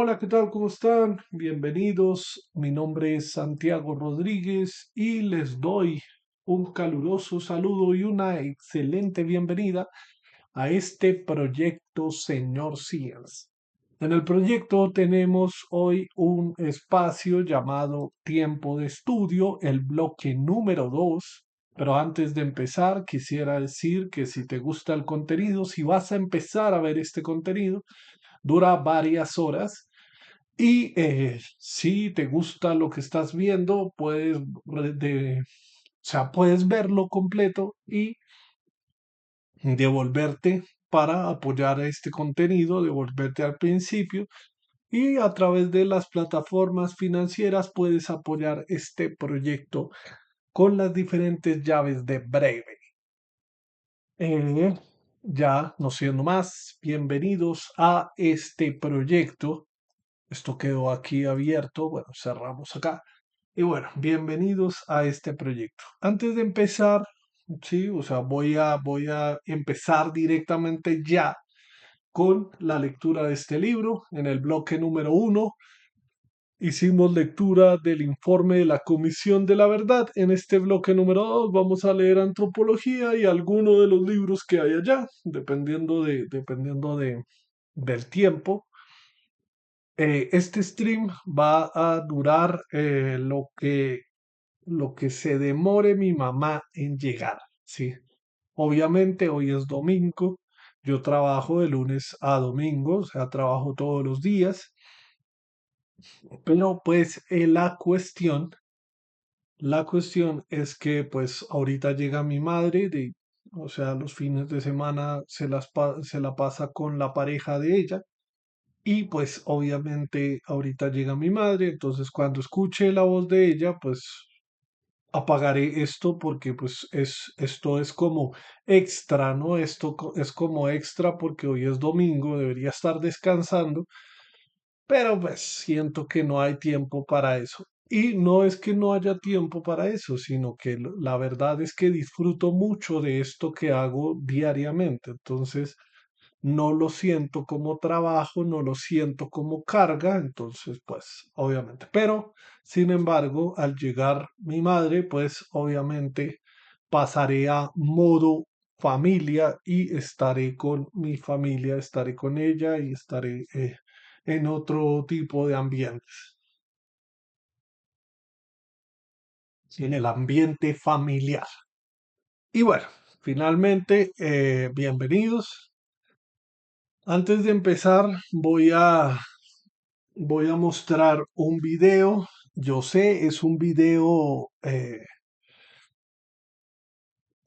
Hola, ¿qué tal? ¿Cómo están? Bienvenidos. Mi nombre es Santiago Rodríguez y les doy un caluroso saludo y una excelente bienvenida a este proyecto Señor Science. En el proyecto tenemos hoy un espacio llamado Tiempo de Estudio, el bloque número 2. Pero antes de empezar, quisiera decir que si te gusta el contenido, si vas a empezar a ver este contenido, dura varias horas y si te gusta lo que estás viendo, o sea, puedes verlo completo y devolverte para apoyar este contenido, devolverte al principio y a través de las plataformas financieras puedes apoyar este proyecto con las diferentes llaves de breve. Eh, ya no siendo más, bienvenidos a este proyecto. Esto quedó aquí abierto. Bueno, cerramos acá. Y bueno, bienvenidos a este proyecto. Antes de empezar, sí, o sea, voy a empezar directamente ya con la lectura de este libro. En el bloque número 1 hicimos lectura del informe de la Comisión de la Verdad. En este bloque número 2 vamos a leer antropología y alguno de los libros que hay allá, del tiempo. Este stream va a durar lo que se demore mi mamá en llegar, ¿sí? Obviamente hoy es domingo, yo trabajo de lunes a domingo, o sea, trabajo todos los días, pero pues la cuestión es que pues ahorita llega mi madre, o sea, los fines de semana se la pasa con la pareja de ella. Y pues obviamente ahorita llega mi madre, entonces cuando escuche la voz de ella, pues apagaré esto porque pues esto es como extra, ¿no? Es como extra porque hoy es domingo, debería estar descansando, pero pues siento que no hay tiempo para eso. Y no es que no haya tiempo para eso, sino que la verdad es que disfruto mucho de esto que hago diariamente. Entonces, no lo siento como trabajo, no lo siento como carga, entonces pues obviamente. Pero, sin embargo, al llegar mi madre, pues obviamente pasaré a modo familia y estaré con mi familia, estaré con ella y estaré en otro tipo de ambientes, en el ambiente familiar. Y bueno, finalmente, bienvenidos. Antes de empezar, voy a mostrar un video. Yo sé, es un video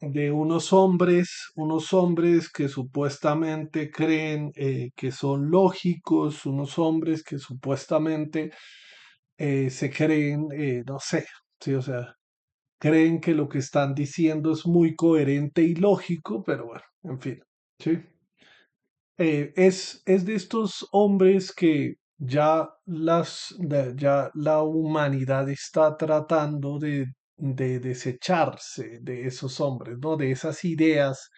de unos hombres que supuestamente creen que son lógicos, unos hombres que supuestamente se creen, no sé, sí, o sea, creen que lo que están diciendo es muy coherente y lógico, pero bueno, en fin, sí. Es de estos hombres que ya la humanidad está tratando de desecharse de esos hombres, ¿no? De esas ideas,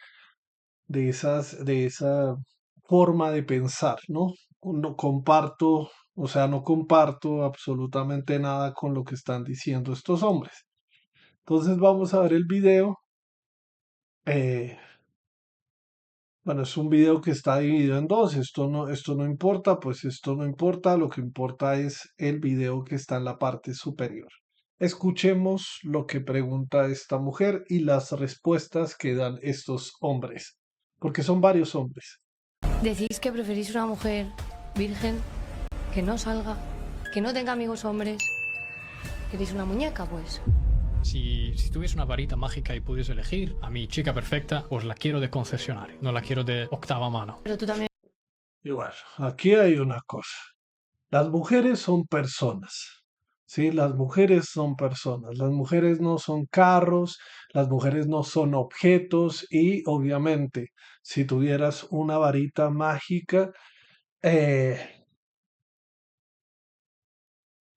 de esa forma de pensar, ¿no? No comparto, o sea, no comparto absolutamente nada con lo que están diciendo estos hombres. Entonces vamos a ver el video. eh, Bueno, es un video que está dividido en dos. Esto no importa, pues esto no importa. Lo que importa es el video que está en la parte superior. Escuchemos lo que pregunta esta mujer y las respuestas que dan estos hombres, porque son varios hombres. Decís que preferís una mujer virgen, que no salga, que no tenga amigos hombres. ¿Queréis una muñeca, pues? Si tuviese una varita mágica y pudiese elegir, a mi chica perfecta, os la quiero de concesionario, no la quiero de octava mano. Pero tú también. Y bueno, aquí hay una cosa. Las mujeres son personas. Sí, las mujeres son personas. Las mujeres no son carros, las mujeres no son objetos y obviamente si tuvieras una varita mágica eh,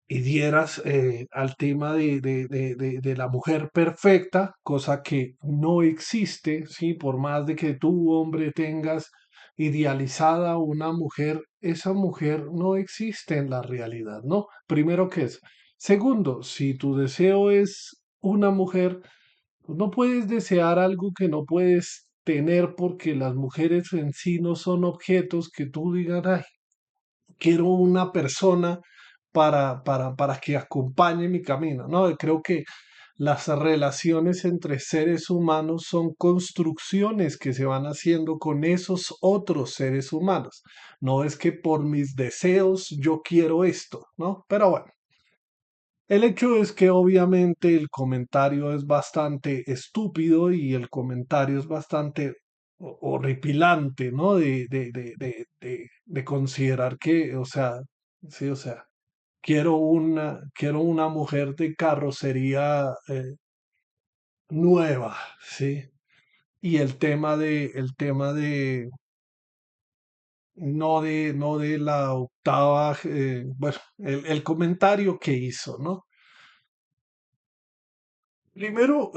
y dieras al tema de la mujer perfecta, cosa que no existe, ¿sí? Por más de que tú, hombre, tengas idealizada una mujer, esa mujer no existe en la realidad, ¿no? Primero que eso. Segundo, si tu deseo es una mujer, pues no puedes desear algo que no puedes tener porque las mujeres en sí no son objetos que tú digas, ay, quiero una persona para que acompañe mi camino, ¿no? Creo que las relaciones entre seres humanos son construcciones que se van haciendo con esos otros seres humanos. No es que por mis deseos yo quiero esto, ¿no? Pero bueno, el hecho es que obviamente el comentario es bastante estúpido y el comentario es bastante horripilante, ¿no? De considerar que, o sea, sí, o sea, quiero una mujer de carrocería nueva, ¿sí? Y el tema de, no de la octava, bueno, el comentario que hizo, ¿no? Primero,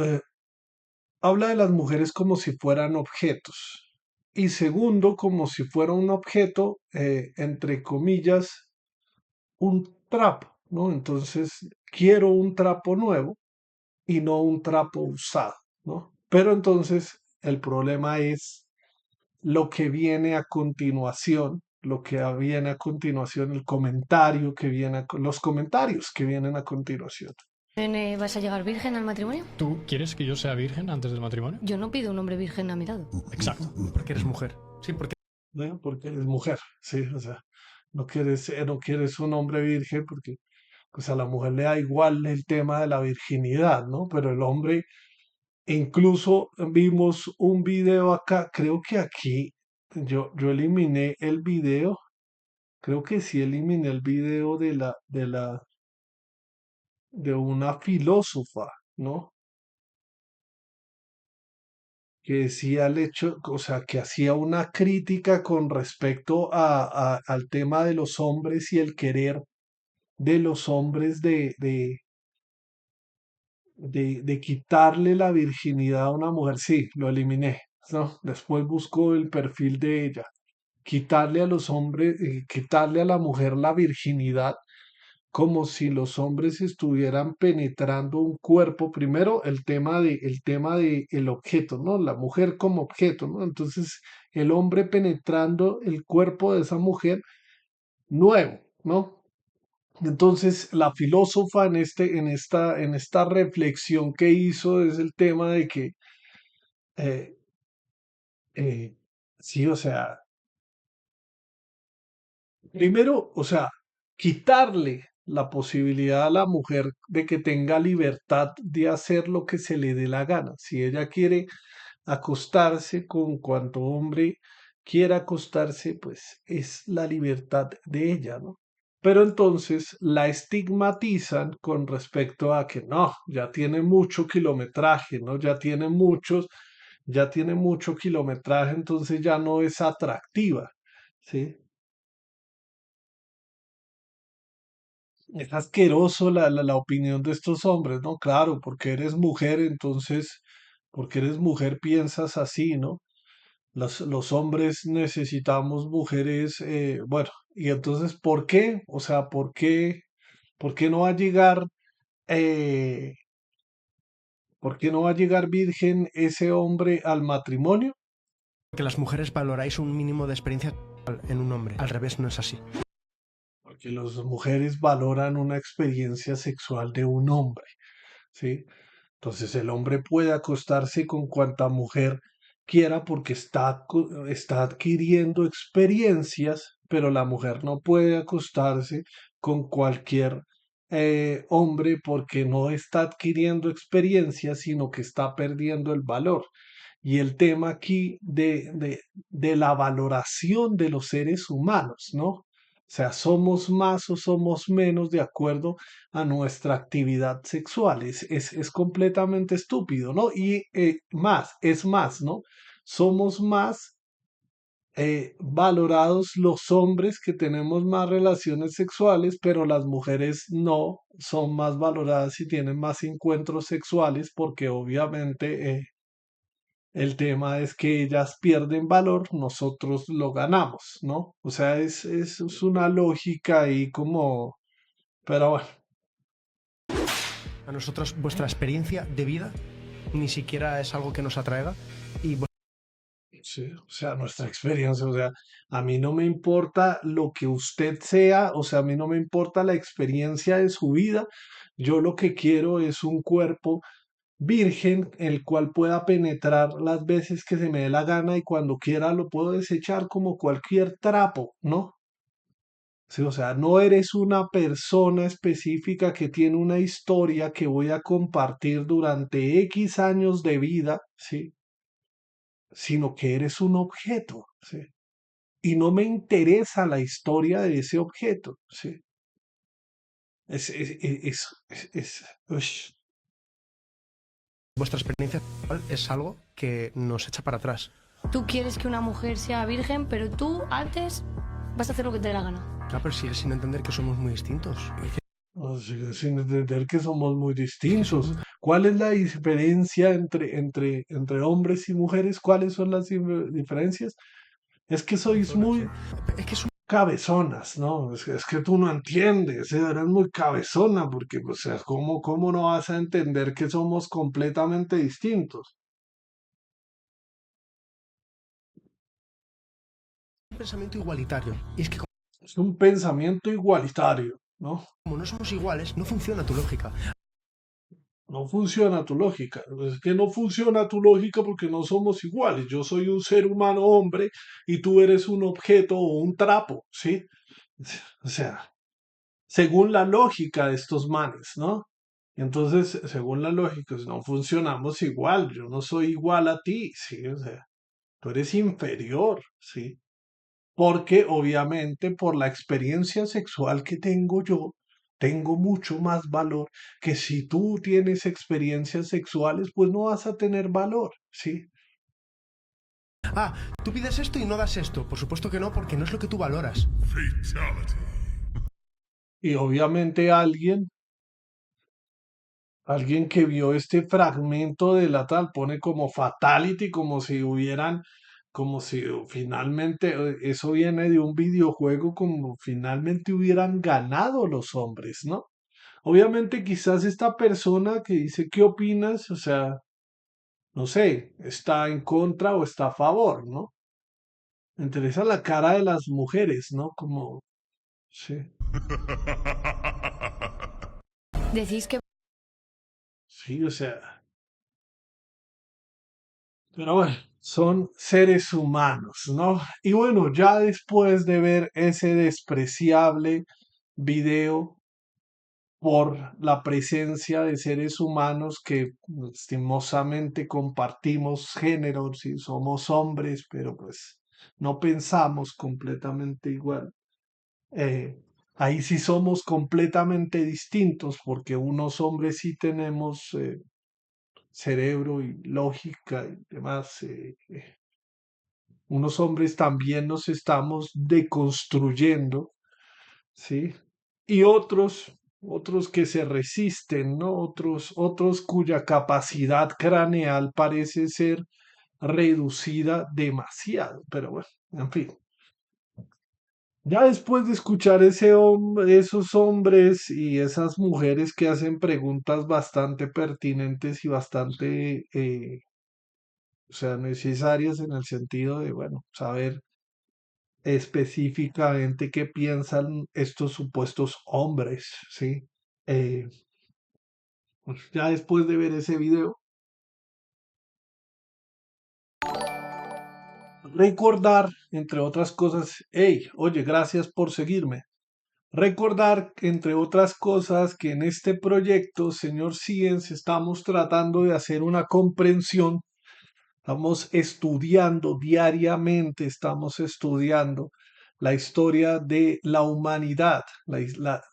habla de las mujeres como si fueran objetos. Y segundo, como si fuera un objeto, entre comillas, un trapo, ¿no? Entonces, quiero un trapo nuevo y no un trapo usado, ¿no? Pero entonces el problema es lo que viene a continuación, lo que viene a continuación, el comentario que viene, los comentarios que vienen a continuación. Nene, ¿vas a llegar virgen al matrimonio? ¿Tú quieres que yo sea virgen antes del matrimonio? Yo no pido un hombre virgen a mi lado. Exacto. Porque eres mujer. Sí, porque ¿No? Porque eres mujer, sí, o sea, no quieres un hombre virgen porque pues a la mujer le da igual el tema de la virginidad, ¿no? Pero el hombre, incluso vimos un video acá, creo que aquí yo eliminé el video, creo que sí eliminé el video de una filósofa, ¿no? Que decía el hecho, o sea, que hacía una crítica con respecto al tema de los hombres y el querer de los hombres de quitarle la virginidad a una mujer. Sí, lo eliminé, ¿no? Después busco el perfil de ella. Quitarle a los hombres, quitarle a la mujer la virginidad como si los hombres estuvieran penetrando un cuerpo. Primero, el tema de el objeto, ¿no? La mujer como objeto, ¿no? Entonces, el hombre penetrando el cuerpo de esa mujer nuevo, ¿no? Entonces, la filósofa en esta reflexión que hizo es el tema de que, eh, sí, o sea, primero, o sea, quitarle la posibilidad a la mujer de que tenga libertad de hacer lo que se le dé la gana. Si ella quiere acostarse con cuanto hombre quiera acostarse, pues es la libertad de ella, ¿no? Pero entonces la estigmatizan con respecto a que no, ya tiene mucho kilometraje, ¿no? Ya tiene mucho kilometraje, entonces ya no es atractiva, ¿sí? Es asqueroso la opinión de estos hombres, ¿no? Claro, porque eres mujer, entonces, porque eres mujer piensas así, ¿no? Los hombres necesitamos mujeres, bueno, y entonces, ¿por qué? O sea, por qué no va a llegar, eh, por qué no va a llegar virgen ese hombre al matrimonio? las mujeres valoráis un mínimo de experiencia en un hombre. Al revés, no es así. Porque las mujeres valoran una experiencia sexual de un hombre, ¿sí? Entonces el hombre puede acostarse con cuanta mujer quiera porque está adquiriendo experiencias, pero la mujer no puede acostarse con cualquier hombre porque no está adquiriendo experiencias, sino que está perdiendo el valor. Y el tema aquí de la valoración de los seres humanos, ¿no? O sea, somos más o somos menos de acuerdo a nuestra actividad sexual. Es completamente estúpido, ¿no? Y es más, ¿no? Somos más valorados los hombres que tenemos más relaciones sexuales, pero las mujeres no son más valoradas y tienen más encuentros sexuales porque obviamente El tema es que ellas pierden valor, nosotros lo ganamos, ¿no? O sea, es una lógica ahí como, pero bueno, A nosotros vuestra experiencia de vida ni siquiera es algo que nos atraiga y sí, o sea, nuestra experiencia, o sea, a mí no me importa lo que usted sea, o sea, a mí no me importa la experiencia de su vida, yo lo que quiero es un cuerpo virgen, el cual pueda penetrar las veces que se me dé la gana y cuando quiera lo puedo desechar como cualquier trapo, ¿no? Sí, o sea, no eres una persona específica que tiene una historia que voy a compartir durante X años de vida, ¿sí? Sino que eres un objeto, ¿sí? Y no me interesa la historia de ese objeto, ¿sí? Ush. vuestra experiencia sexual es algo que nos echa para atrás. Tú quieres que una mujer sea virgen, pero tú antes vas a hacer lo que te dé la gana. Claro, pero si es sin entender que somos muy distintos. O sea, sin entender que somos muy Es que distintos. somos... ¿Cuál es la diferencia entre hombres y mujeres? ¿Cuáles son las diferencias? Es que sois Cabezonas, muy ¿eh? Es que somos... cabezonas, ¿no? Es que tú no entiendes, eres muy cabezona, porque, o sea, ¿cómo no vas a entender que somos completamente distintos? un pensamiento igualitario. Y es que Es un pensamiento igualitario, ¿no? como no somos iguales, no funciona tu lógica. No funciona tu lógica. Es que no funciona tu lógica porque no somos iguales. Yo soy un ser humano hombre y tú eres un objeto o un trapo, ¿sí? O sea, según la lógica de estos manes, ¿no? Entonces, según la lógica, pues, no funcionamos igual. Yo no soy igual a ti, ¿sí? O sea, tú eres inferior, ¿sí? Porque obviamente por la experiencia sexual que tengo yo, tengo mucho más valor que si tú tienes experiencias sexuales, pues no vas a tener valor, ¿sí? Ah, tú pides esto y no das esto. Por supuesto que no, porque no es lo que tú valoras. Y obviamente alguien que vio este fragmento de la tal pone como fatality, como si hubieran, como si finalmente, eso viene de un videojuego, como finalmente hubieran ganado los hombres, ¿no? Obviamente quizás esta persona que dice qué opinas, o sea, no sé, está en contra o está a favor, ¿no? Me interesa la cara de las mujeres, ¿no? Como, sí, Decís que sí, o sea, pero bueno, son seres humanos, ¿no? Y bueno, ya después de ver ese despreciable video por la presencia de seres humanos que lastimosamente compartimos géneros y somos hombres, pero pues no pensamos completamente igual. Eh, Ahí sí somos completamente distintos porque unos hombres sí tenemos cerebro y lógica y demás. Unos hombres también nos estamos deconstruyendo, ¿sí? Y otros que se resisten, ¿no? Otros cuya capacidad craneal parece ser reducida demasiado, pero bueno, en fin. Ya después de escuchar esos hombres y esas mujeres que hacen preguntas bastante pertinentes y bastante, o sea, necesarias en el sentido de, bueno, saber específicamente qué piensan estos supuestos hombres, ¿sí? Eh, pues ya después de ver ese video, recordar, entre otras cosas, hey, oye, gracias por seguirme. Recordar, entre otras cosas, que en este proyecto, señor Science, estamos tratando de hacer una comprensión, estamos estudiando diariamente, estamos estudiando la historia de la humanidad,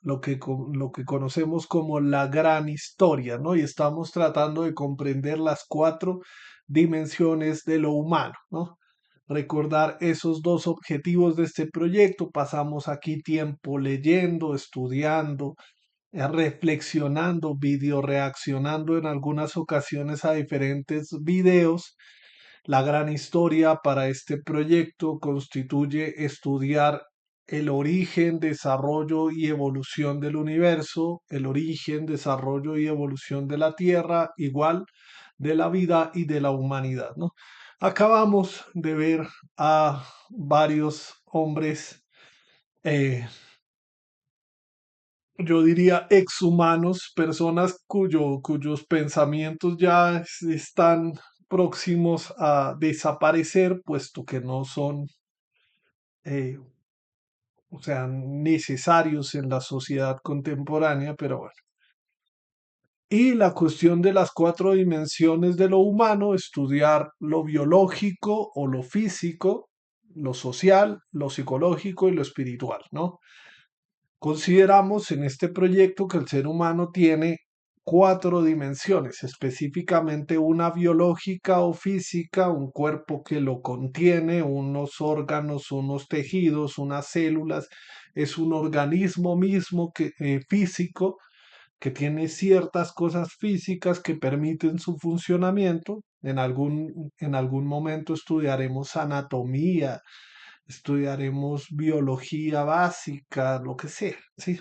lo que conocemos como la gran historia, ¿no? Y estamos tratando de comprender las cuatro dimensiones de lo humano, ¿no? Recordar esos dos objetivos de este proyecto. Pasamos aquí tiempo leyendo, estudiando, reflexionando, video reaccionando en algunas ocasiones a diferentes videos La gran historia para este proyecto constituye estudiar el origen, desarrollo y evolución del universo, el origen, desarrollo y evolución de la Tierra, igual de la vida y de la humanidad, ¿no? Acabamos de ver a varios hombres, eh, yo diría exhumanos, personas cuyos pensamientos ya están próximos a desaparecer, puesto que no son, eh, o sea, necesarios en la sociedad contemporánea, pero bueno. Y la cuestión de las cuatro dimensiones de lo humano, estudiar lo biológico o lo físico, lo social, lo psicológico y lo espiritual, ¿no? Consideramos en este proyecto que el ser humano tiene cuatro dimensiones, específicamente una biológica o física, un cuerpo que lo contiene, unos órganos, unos tejidos, unas células, es un organismo mismo físico que tiene ciertas cosas físicas que permiten su funcionamiento. En algún momento estudiaremos anatomía, estudiaremos biología básica, lo que sea, ¿sí?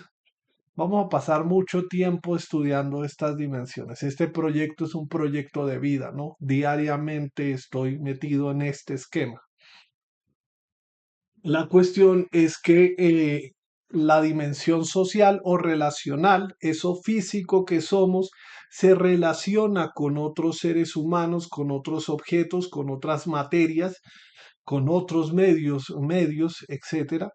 Vamos a pasar mucho tiempo estudiando estas dimensiones. Este proyecto es un proyecto de vida, ¿no? Diariamente estoy metido en este esquema. La cuestión es que la dimensión social o relacional, eso físico que somos, se relaciona con otros seres humanos, con otros objetos, con otras materias, con otros medios, etcétera.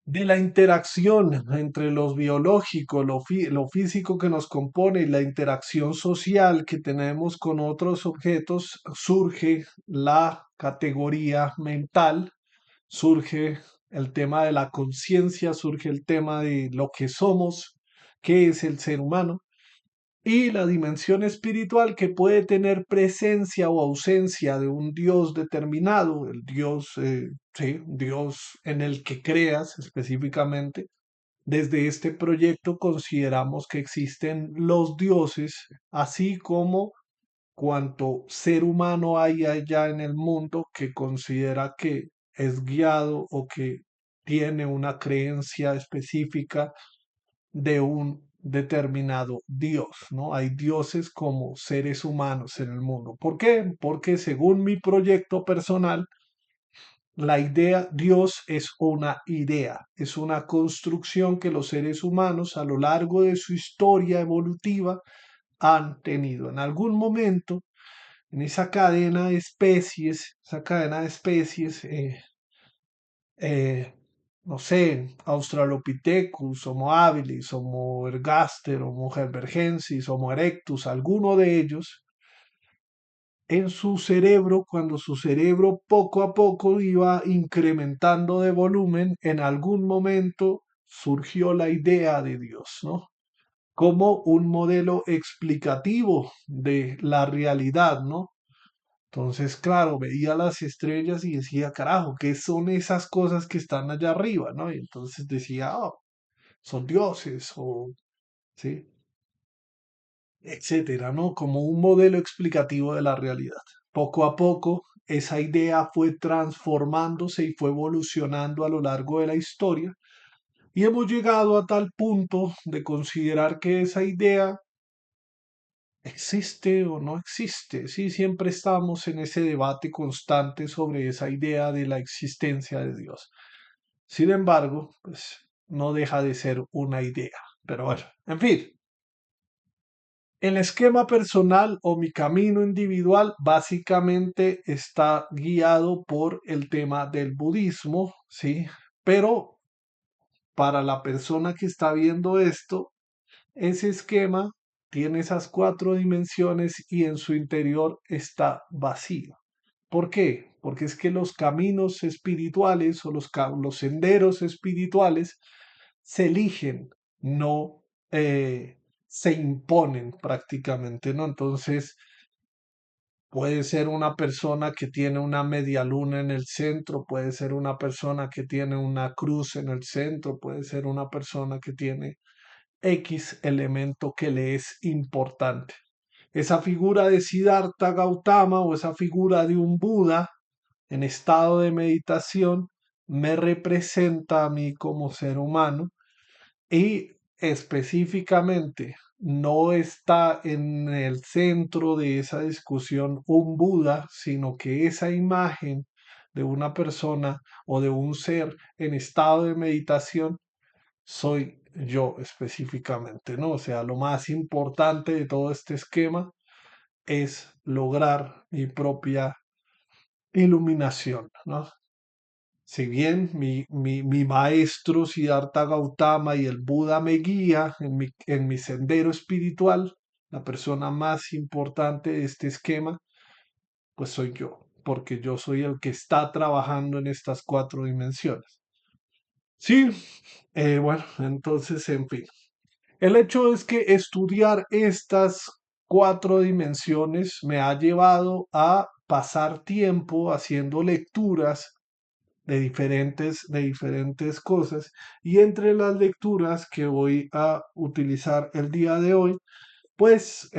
De la interacción entre lo biológico, lo físico que nos compone y la interacción social que tenemos con otros objetos, surge la categoría mental, surge el tema de la conciencia, surge el tema de lo que somos, qué es el ser humano, y la dimensión espiritual que puede tener presencia o ausencia de un Dios determinado, el Dios, sí, Dios en el que creas específicamente. Desde este proyecto consideramos que existen los dioses, así como cuanto ser humano hay allá en el mundo que considera que es guiado o que tiene una creencia específica de un determinado Dios, ¿no? Hay dioses como seres humanos en el mundo. ¿Por qué? Porque según mi proyecto personal, la idea Dios es una construcción que los seres humanos a lo largo de su historia evolutiva han tenido. En algún momento, en esa cadena de especies, eh, no sé, Australopithecus, Homo habilis, Homo ergaster, Homo heidelbergensis, Homo erectus, alguno de ellos, en su cerebro, cuando su cerebro poco a poco iba incrementando de volumen, en algún momento surgió la idea de Dios, ¿no? Como un modelo explicativo de la realidad, ¿no? Entonces, claro, veía las estrellas y decía, carajo, ¿qué son esas cosas que están allá arriba, no? Y entonces decía, oh, son dioses o, sí, etcétera, ¿no? Como un modelo explicativo de la realidad. Poco a poco, esa idea fue transformándose y fue evolucionando a lo largo de la historia y hemos llegado a tal punto de considerar que esa idea existe o no existe. Sí, siempre estamos en ese debate constante sobre esa idea de la existencia de Dios. Sin embargo, pues no deja de ser una idea. Pero bueno, en fin, el esquema personal o mi camino individual básicamente está guiado por el tema del budismo, ¿sí? Pero para la persona que está viendo esto, ese esquema tiene esas cuatro dimensiones y en su interior está vacío. ¿Por qué? Porque es que los caminos espirituales o los senderos espirituales se eligen, no se imponen prácticamente, ¿no? Entonces, puede ser una persona que tiene una media luna en el centro, puede ser una persona que tiene una cruz en el centro, puede ser una persona que tiene X elemento que le es importante. esa figura de Siddhartha Gautama o esa figura de un Buda en estado de meditación me representa a mí como ser humano y específicamente no está en el centro de esa discusión un Buda, sino que esa imagen de una persona o de un ser en estado de meditación soy yo específicamente, ¿no? O sea, lo más importante de todo este esquema es lograr mi propia iluminación, ¿no? Si bien mi maestro Siddhartha Gautama y el Buda me guía en mi sendero espiritual, la persona más importante de este esquema, pues soy yo, porque yo soy el que está trabajando en estas cuatro dimensiones. Sí, bueno, entonces, en fin. El hecho es que estudiar estas cuatro dimensiones me ha llevado a pasar tiempo haciendo lecturas de diferentes cosas y entre las lecturas que voy a utilizar el día de hoy, pues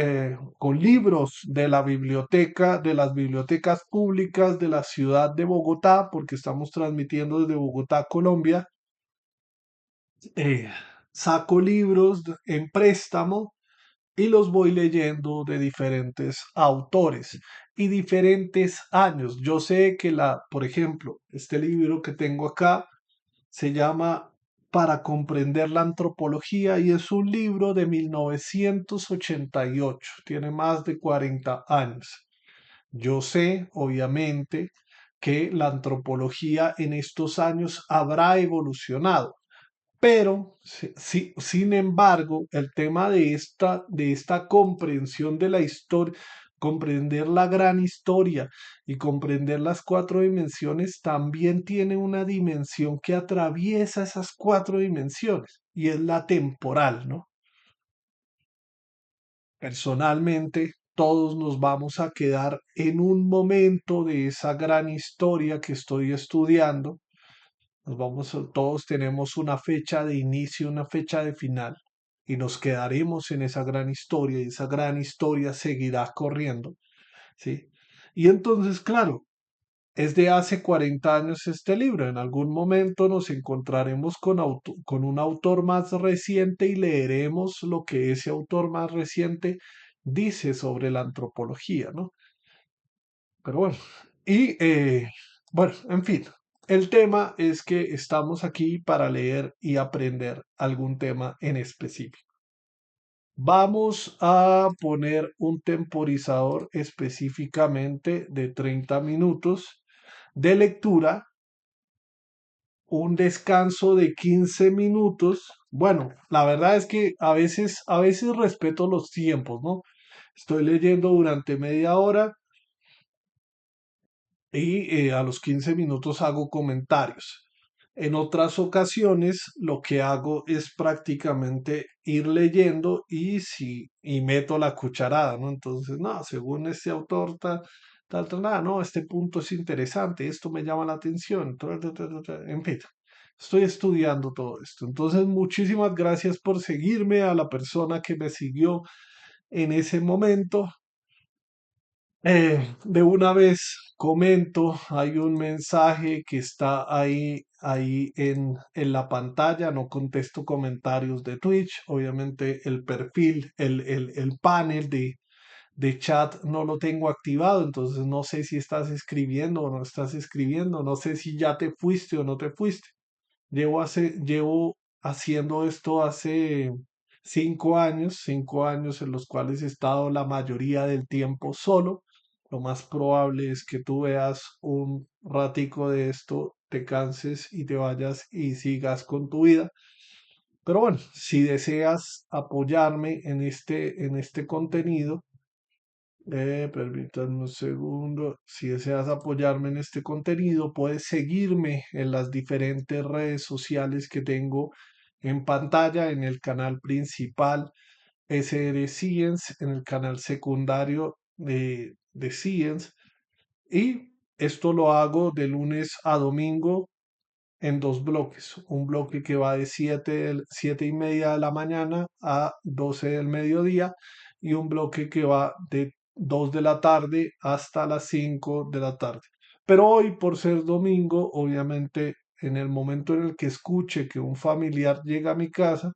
con libros de la biblioteca, de las bibliotecas públicas de la ciudad de Bogotá, porque estamos transmitiendo desde Bogotá, Colombia, eh, saco libros en préstamo y los voy leyendo de diferentes autores y diferentes años. Yo sé que por ejemplo, este libro que tengo acá se llama Para comprender la antropología y es un libro de 1988, tiene más de 40 años. Yo sé, obviamente, que la antropología en estos años habrá evolucionado. Pero, sin embargo, el tema de esta comprensión de la historia, comprender la gran historia y comprender las cuatro dimensiones, también tiene una dimensión que atraviesa esas cuatro dimensiones y es la temporal, ¿no? Personalmente, todos nos vamos a quedar en un momento de esa gran historia que estoy estudiando. Todos tenemos una fecha de inicio, una fecha de final, y nos quedaremos en esa gran historia, y esa gran historia seguirá corriendo, ¿sí? Y entonces, claro, es de hace 40 años este libro. En algún momento nos encontraremos con un autor más reciente y leeremos lo que ese autor más reciente dice sobre la antropología, ¿no? Pero bueno, y bueno, en fin, el tema es que estamos aquí para leer y aprender algún tema en específico. Vamos a poner un temporizador específicamente de 30 minutos de lectura, un descanso de 15 minutos. Bueno, la verdad es que a veces respeto los tiempos, ¿no? Estoy leyendo durante media hora y a los 15 minutos hago comentarios. En otras ocasiones lo que hago es prácticamente ir leyendo y meto la cucharada, ¿no? Entonces, no, según este autor, no, este punto es interesante, esto me llama la atención, en fin, estoy estudiando todo esto. Entonces, muchísimas gracias por seguirme, a la persona que me siguió en ese momento. De una vez comento, hay un mensaje que está ahí en la pantalla, no contesto comentarios de Twitch, obviamente el perfil, el panel de chat no lo tengo activado, entonces no sé si estás escribiendo o no estás escribiendo, no sé si ya te fuiste o no te fuiste. Llevo haciendo esto hace 5 años en los cuales he estado la mayoría del tiempo solo. Lo más probable es que tú veas un ratico de esto, te canses y te vayas y sigas con tu vida. Pero bueno, si deseas apoyarme en este contenido, permítanme un segundo. Si deseas apoyarme en este contenido, puedes seguirme en las diferentes redes sociales que tengo en pantalla, en el canal principal SR Science, en el canal secundario de Science. Y esto lo hago de lunes a domingo en dos bloques. Un bloque que va de 7 y media de la mañana a 12 del mediodía y un bloque que va de 2 de la tarde hasta las 5 de la tarde. Pero hoy, por ser domingo, obviamente, en el momento en el que escuche que un familiar llega a mi casa,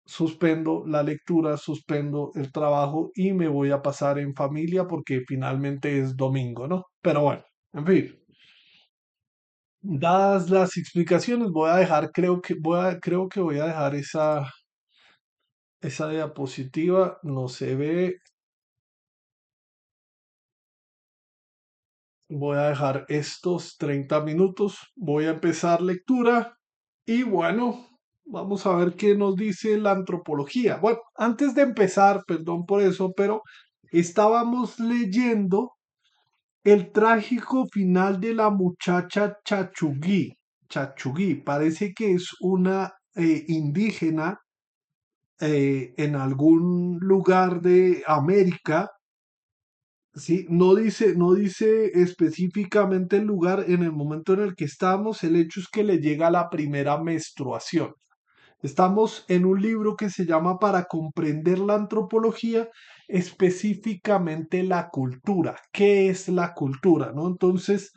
suspendo la lectura, suspendo el trabajo y me voy a pasar en familia porque finalmente es domingo, ¿no? Pero bueno, en fin. Dadas las explicaciones, voy a dejar, creo que voy a dejar esa diapositiva, no se ve. Voy a dejar estos 30 minutos, voy a empezar lectura y bueno, vamos a ver qué nos dice la antropología. Bueno, antes de empezar, perdón por eso, pero estábamos leyendo el trágico final de la muchacha Chachugui. Chachugui, parece que es una indígena en algún lugar de América. Sí, no dice específicamente el lugar en el momento en el que estamos, el hecho es que le llega la primera menstruación. Estamos en un libro que se llama Para comprender la antropología, específicamente la cultura. ¿Qué es la cultura? ¿No? Entonces,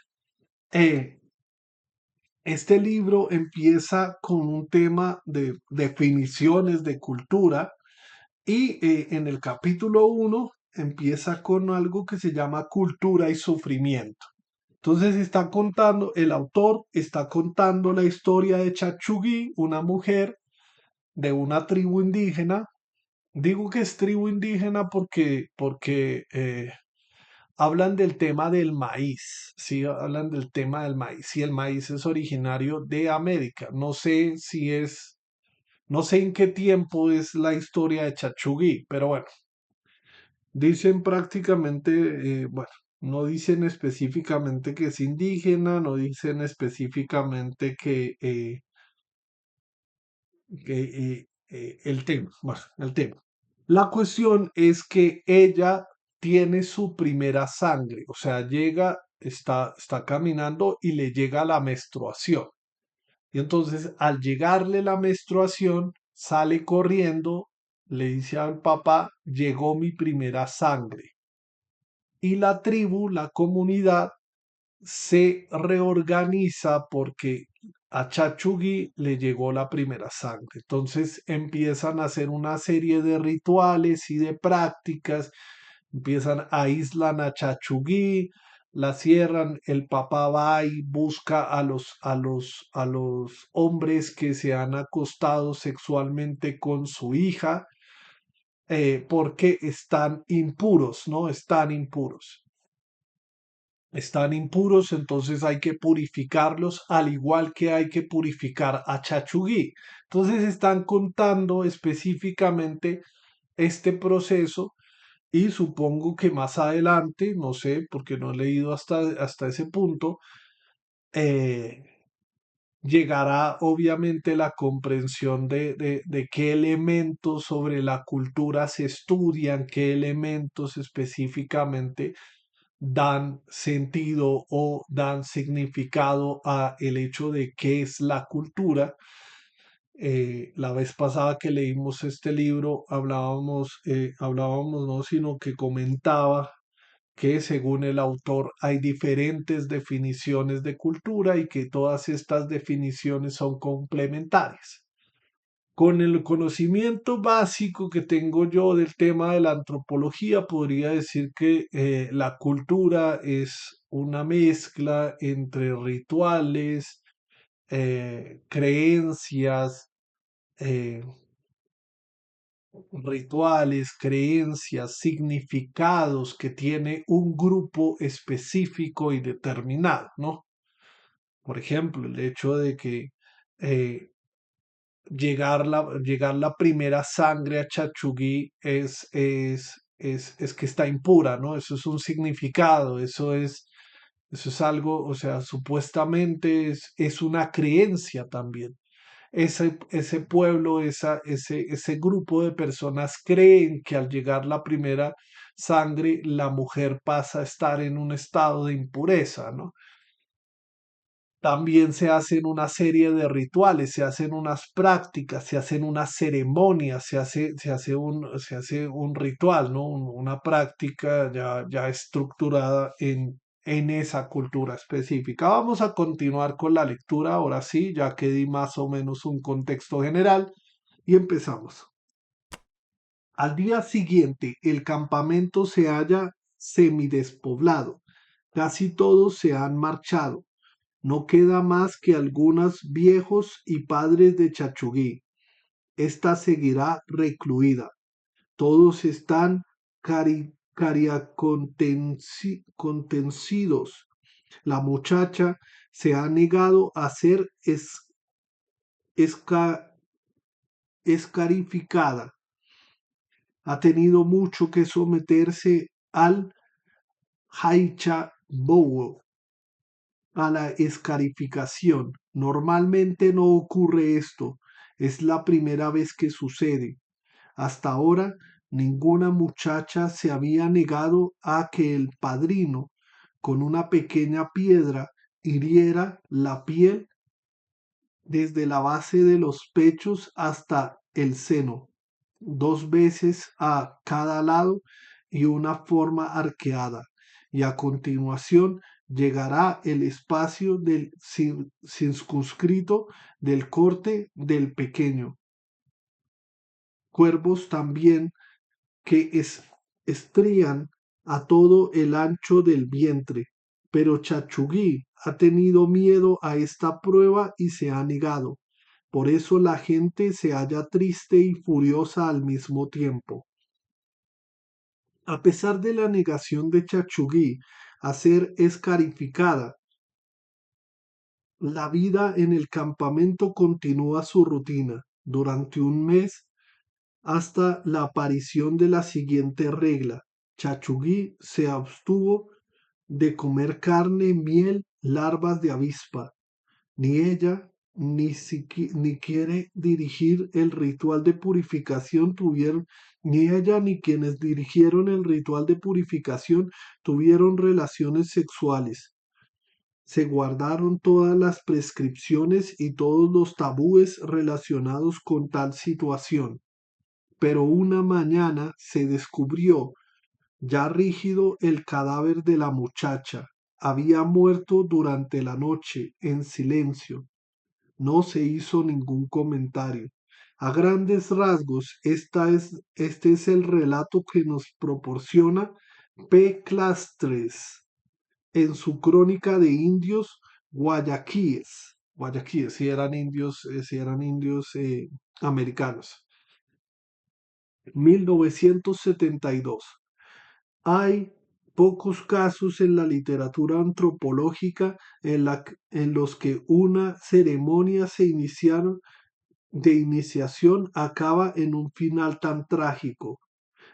eh, este libro empieza con un tema de definiciones de cultura y en el capítulo 1 empieza con algo que se llama cultura y sufrimiento. Entonces está contando, el autor está contando la historia de Chachugui, una mujer de una tribu indígena. Digo que es tribu indígena porque hablan del tema del maíz, sí, hablan del tema del maíz y el maíz es originario de América. No sé si es, no sé en qué tiempo es la historia de Chachugui, pero bueno. Dicen prácticamente, bueno, no dicen específicamente que es indígena, no dicen específicamente que el tema, bueno, el tema. La cuestión es que ella tiene su primera sangre, o sea, llega, está caminando y le llega la menstruación. Y entonces, al llegarle la menstruación, sale corriendo, le dice al papá, llegó mi primera sangre. Y la tribu, la comunidad, se reorganiza porque a Chachugui le llegó la primera sangre. Entonces empiezan a hacer una serie de rituales y de prácticas, empiezan a aislan a Chachugui, la cierran, el papá va y busca a los hombres que se han acostado sexualmente con su hija, porque están impuros, ¿no? Están impuros. Están impuros, entonces hay que purificarlos, al igual que hay que purificar a Chachugui. Entonces están contando específicamente este proceso y supongo que más adelante, no sé, porque no he leído hasta ese punto, eh, llegará obviamente la comprensión de qué elementos sobre la cultura se estudian, qué elementos específicamente dan sentido o dan significado a el hecho de qué es la cultura. La vez pasada que leímos este libro hablábamos no, sino que comentaba que según el autor hay diferentes definiciones de cultura y que todas estas definiciones son complementarias. Con el conocimiento básico que tengo yo del tema de la antropología, podría decir que la cultura es una mezcla entre rituales, creencias, eh, significados que tiene un grupo específico y determinado, ¿no? Por ejemplo, el hecho de que eh, llegar la primera sangre a Chachugui es que está impura, ¿no? Eso es un significado, eso es algo, o sea, supuestamente es una creencia también. Ese pueblo, ese grupo de personas creen que al llegar la primera sangre, la mujer pasa a estar en un estado de impureza, ¿no? También se hacen una serie de rituales, se hacen unas prácticas, se hacen unas ceremonias, se hace un ritual, ¿no? Una práctica ya estructurada en esa cultura específica. Vamos a continuar con la lectura, ahora sí, ya que di más o menos un contexto general y empezamos. Al día siguiente, el campamento se halla semidespoblado. Casi todos se han marchado. No queda más que algunos viejos y padres de Chachugui. Esta seguirá recluida. Todos están contencidos. La muchacha se ha negado a ser esca- escarificada. Ha tenido mucho que someterse al Haicha Bowo, a la escarificación. Normalmente no ocurre esto. Es la primera vez que sucede. Hasta ahora, ninguna muchacha se había negado a que el padrino, con una pequeña piedra, hiriera la piel desde la base de los pechos hasta el seno, 2 veces a cada lado y una forma arqueada, y a continuación llegará el espacio del circunscrito del corte del pequeño. Cuervos también que estrían a todo el ancho del vientre. Pero Chachugui ha tenido miedo a esta prueba y se ha negado. Por eso la gente se halla triste y furiosa al mismo tiempo. A pesar de la negación de Chachugui a ser escarificada, la vida en el campamento continúa su rutina. Durante un mes hasta la aparición de la siguiente regla. Chachugui se abstuvo de comer carne, miel, larvas de avispa. Ni ella ni quiere dirigir el ritual de purificación tuvieron, ni ella ni quienes dirigieron el ritual de purificación tuvieron relaciones sexuales. Se guardaron todas las prescripciones y todos los tabúes relacionados con tal situación. Pero una mañana se descubrió ya rígido el cadáver de la muchacha. Había muerto durante la noche, en silencio. No se hizo ningún comentario. A grandes rasgos, este es el relato que nos proporciona P. Clastres en su crónica de indios guayaquíes. Guayaquíes, si eran indios americanos. 1972. Hay pocos casos en la literatura antropológica en los que una ceremonia de iniciación acaba en un final tan trágico.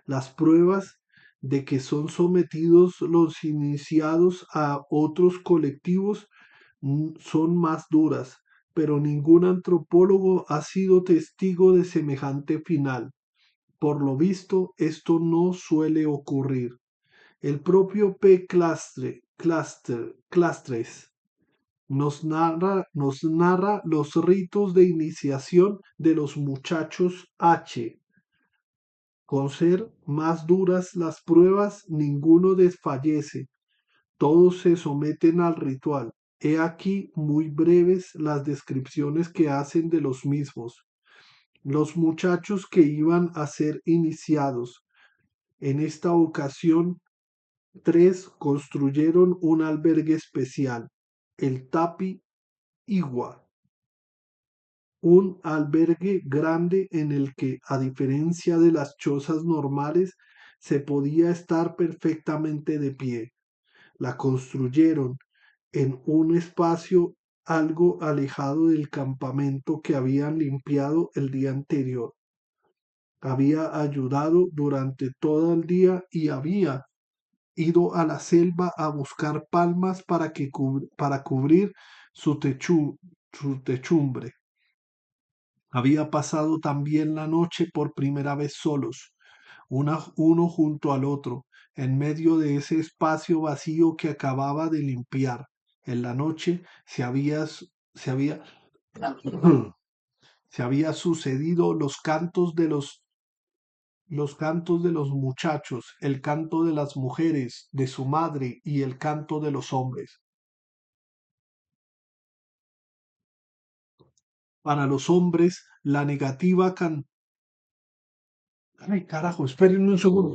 Las pruebas de que son sometidos los iniciados a otros colectivos son más duras, pero ningún antropólogo ha sido testigo de semejante final. Por lo visto, esto no suele ocurrir. El propio P. Clastres nos narra los ritos de iniciación de los muchachos H. Con ser más duras las pruebas, ninguno desfallece, todos se someten al ritual. He aquí muy breves las descripciones que hacen de los mismos. Los muchachos que iban a ser iniciados. En esta ocasión, 3 construyeron un albergue especial, el Tapi Igua, un albergue grande en el que, a diferencia de las chozas normales, se podía estar perfectamente de pie. La construyeron en un espacio algo alejado del campamento que habían limpiado el día anterior. Había ayudado durante todo el día y había ido a la selva a buscar palmas para cubrir su techumbre. Había pasado también la noche por primera vez solos, uno junto al otro, en medio de ese espacio vacío que acababa de limpiar. En la noche se había, se había sucedido los cantos de los muchachos, el canto de las mujeres, de su madre y el canto de los hombres. Para los hombres, la negativa Ay, carajo, espérenme un segundo.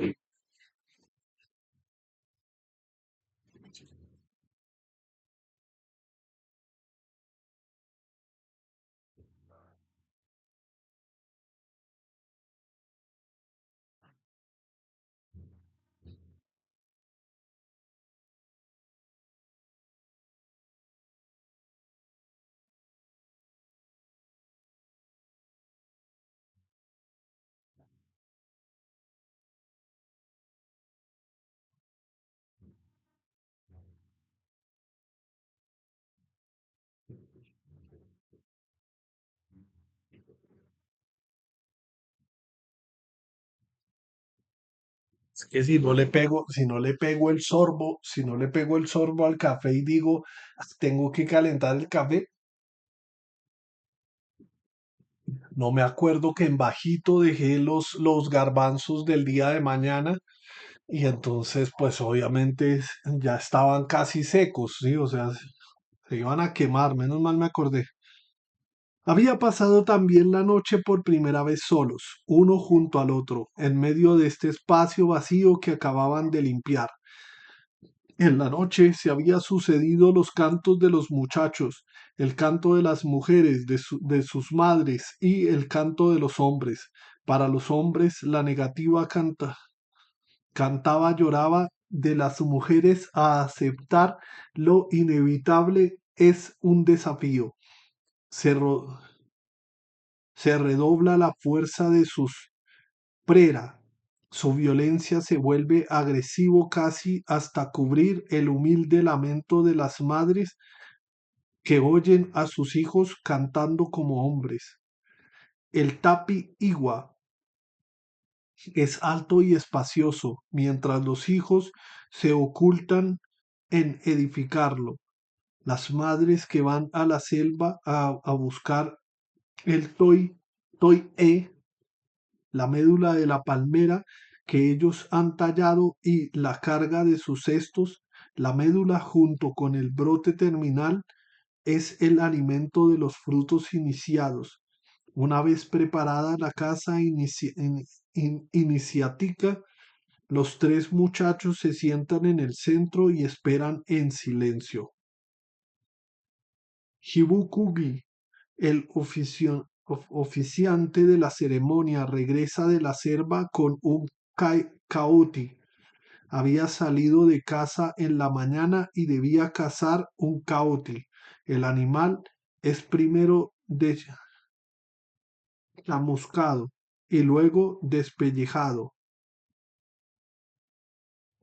Es que si no le pego el sorbo, si no le pego el sorbo al café y digo, "Ah, tengo que calentar el café", no me acuerdo que en bajito dejé los garbanzos del día de mañana y entonces pues obviamente ya estaban casi secos, ¿sí? O sea, se iban a quemar, menos mal me acordé. Había pasado también la noche por primera vez solos, uno junto al otro, en medio de este espacio vacío que acababan de limpiar. En la noche se había sucedido los cantos de los muchachos, el canto de las mujeres, de sus madres y el canto de los hombres. Para los hombres la negativa cantaba, lloraba de las mujeres a aceptar lo inevitable es un desafío. Se, ro- Se redobla la fuerza de sus prera. Su violencia se vuelve agresivo casi hasta cubrir el humilde lamento de las madres que oyen a sus hijos cantando como hombres. El tapi igua es alto y espacioso, mientras los hijos se ocultan en edificarlo. Las madres que van a la selva a buscar el toi la médula de la palmera que ellos han tallado y la carga de sus cestos, la médula junto con el brote terminal es el alimento de los frutos iniciados. Una vez preparada la casa iniciática, los tres muchachos se sientan en el centro y esperan en silencio. Hibukugi, el oficiante de la ceremonia, regresa de la selva con un caoti. Había salido de casa en la mañana y debía cazar un caoti. El animal es primero chamuscado y luego despellejado.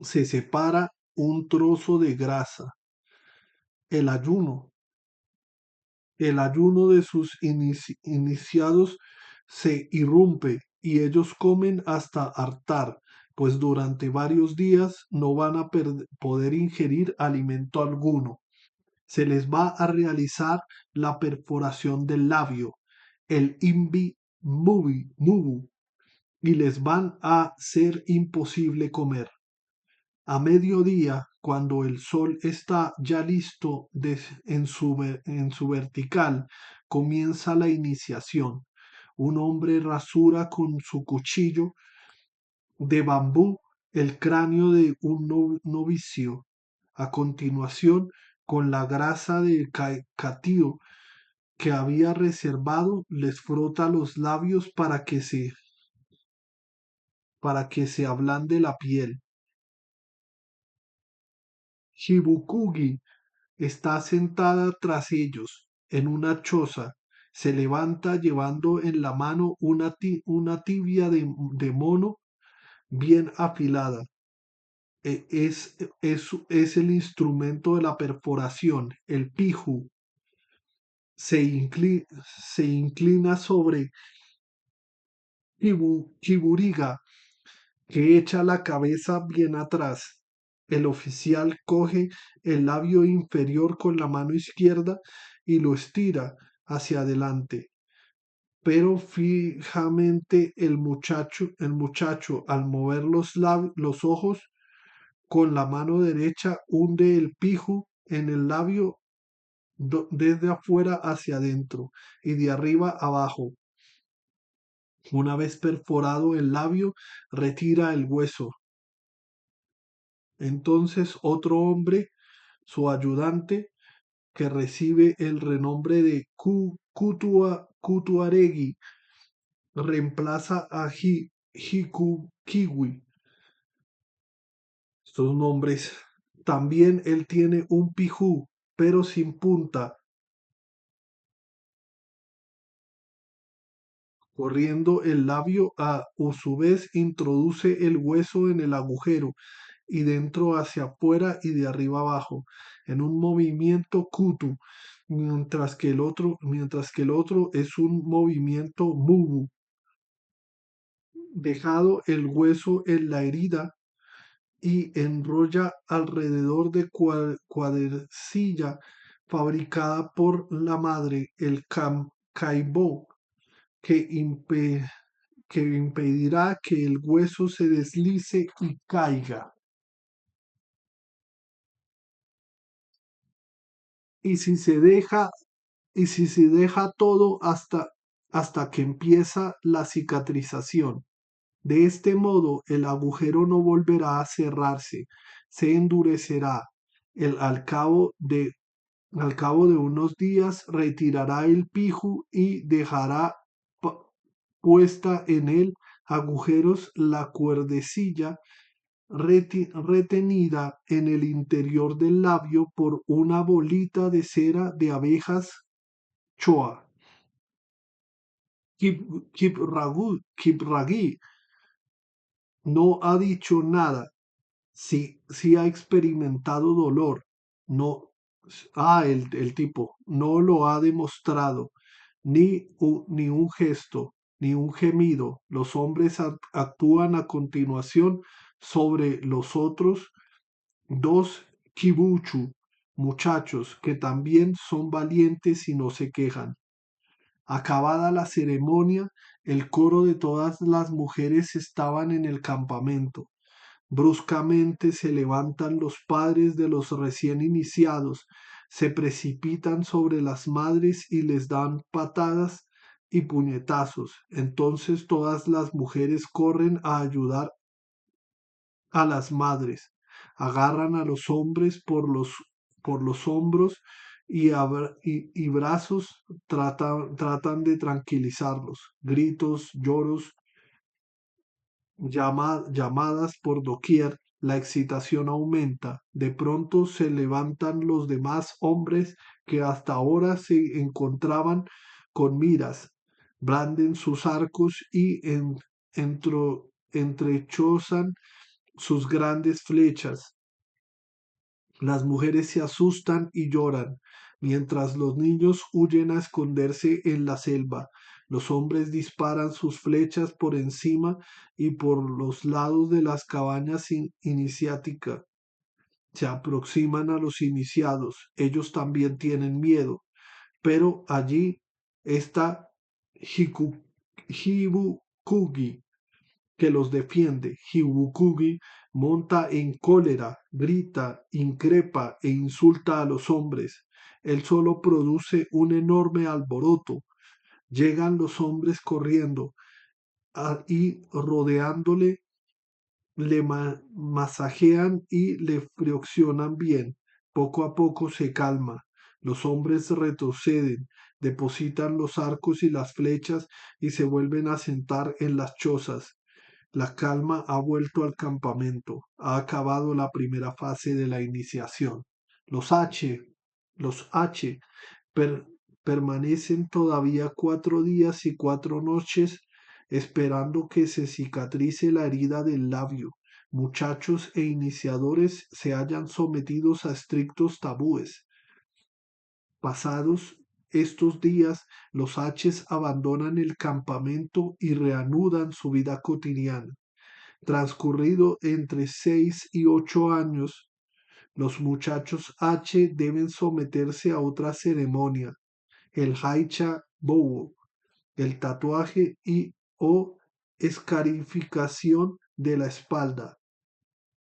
Se separa un trozo de grasa. El ayuno. El ayuno de sus iniciados se irrumpe y ellos comen hasta hartar, pues durante varios días no van a poder ingerir alimento alguno. Se les va a realizar la perforación del labio, el mubu, y les van a ser imposible comer. A mediodía, cuando el sol está ya listo en su vertical, comienza la iniciación. Un hombre rasura con su cuchillo de bambú el cráneo de un novicio. A continuación, con la grasa de catío que había reservado, les frota los labios para que se ablande la piel. Hibukugi está sentada tras ellos, en una choza. Se levanta llevando en la mano una tibia de mono bien afilada. Es el instrumento de la perforación, el piju. Se inclina sobre Chiburiga, que echa la cabeza bien atrás. El oficial coge el labio inferior con la mano izquierda y lo estira hacia adelante. Pero fijamente el muchacho al mover los ojos con la mano derecha hunde el piju en el labio desde afuera hacia adentro y de arriba abajo. Una vez perforado el labio, retira el hueso. Entonces otro hombre, su ayudante, que recibe el renombre de Kutuaregi, reemplaza a Hikukiwi. Estos nombres. También él tiene un pijú, pero sin punta, corriendo el labio a su vez introduce el hueso en el agujero y dentro hacia afuera y de arriba abajo, en un movimiento kutu, mientras que el otro es un movimiento mugu. Dejado el hueso en la herida y enrolla alrededor de cuadrecilla fabricada por la madre, el caibó, que, que impedirá que el hueso se deslice y caiga. Y si se deja, y si se deja todo hasta que empieza la cicatrización. De este modo, el agujero no volverá a cerrarse, se endurecerá. El, al cabo de unos días retirará el piju y dejará puesta en él agujeros la cuerdecilla retenida en el interior del labio por una bolita de cera de abejas choa. Kipragi no ha dicho nada. Si ha experimentado dolor. No, el tipo no lo ha demostrado. Ni un gesto, ni un gemido. Los hombres actúan a continuación sobre los otros dos kibuchu, muchachos que también son valientes y no se quejan. Acabada la ceremonia, el coro de todas las mujeres estaban en el campamento. Bruscamente se levantan los padres de los recién iniciados, se precipitan sobre las madres y les dan patadas y puñetazos. Entonces todas las mujeres corren a ayudar a las madres, agarran a los hombres por los hombros y brazos, tratan de tranquilizarlos. Gritos, lloros, llamadas por doquier, la excitación aumenta. De pronto se levantan los demás hombres que hasta ahora se encontraban con miras, blanden sus arcos y entrechozan sus grandes flechas. Las mujeres se asustan y lloran, mientras los niños huyen a esconderse en la selva. Los hombres disparan sus flechas por encima y por los lados de las cabañas iniciáticas. Se aproximan a los iniciados. Ellos también tienen miedo, pero allí está Hibukugi, que los defiende. Hibukugi monta en cólera, grita, increpa e insulta a los hombres. Él solo produce un enorme alboroto. Llegan los hombres corriendo y rodeándole le masajean y le friccionan bien. Poco a poco se calma. Los hombres retroceden, depositan los arcos y las flechas y se vuelven a sentar en las chozas. La calma ha vuelto al campamento. Ha acabado la primera fase de la iniciación. Los H per- permanecen todavía 4 días y 4 noches esperando que se cicatrice la herida del labio. Muchachos e iniciadores se hallan sometidos a estrictos tabúes. Pasados estos días, los H's abandonan el campamento y reanudan su vida cotidiana. Transcurrido entre 6 y 8 años, los muchachos H deben someterse a otra ceremonia, el Haicha Bowo, el tatuaje y o escarificación de la espalda.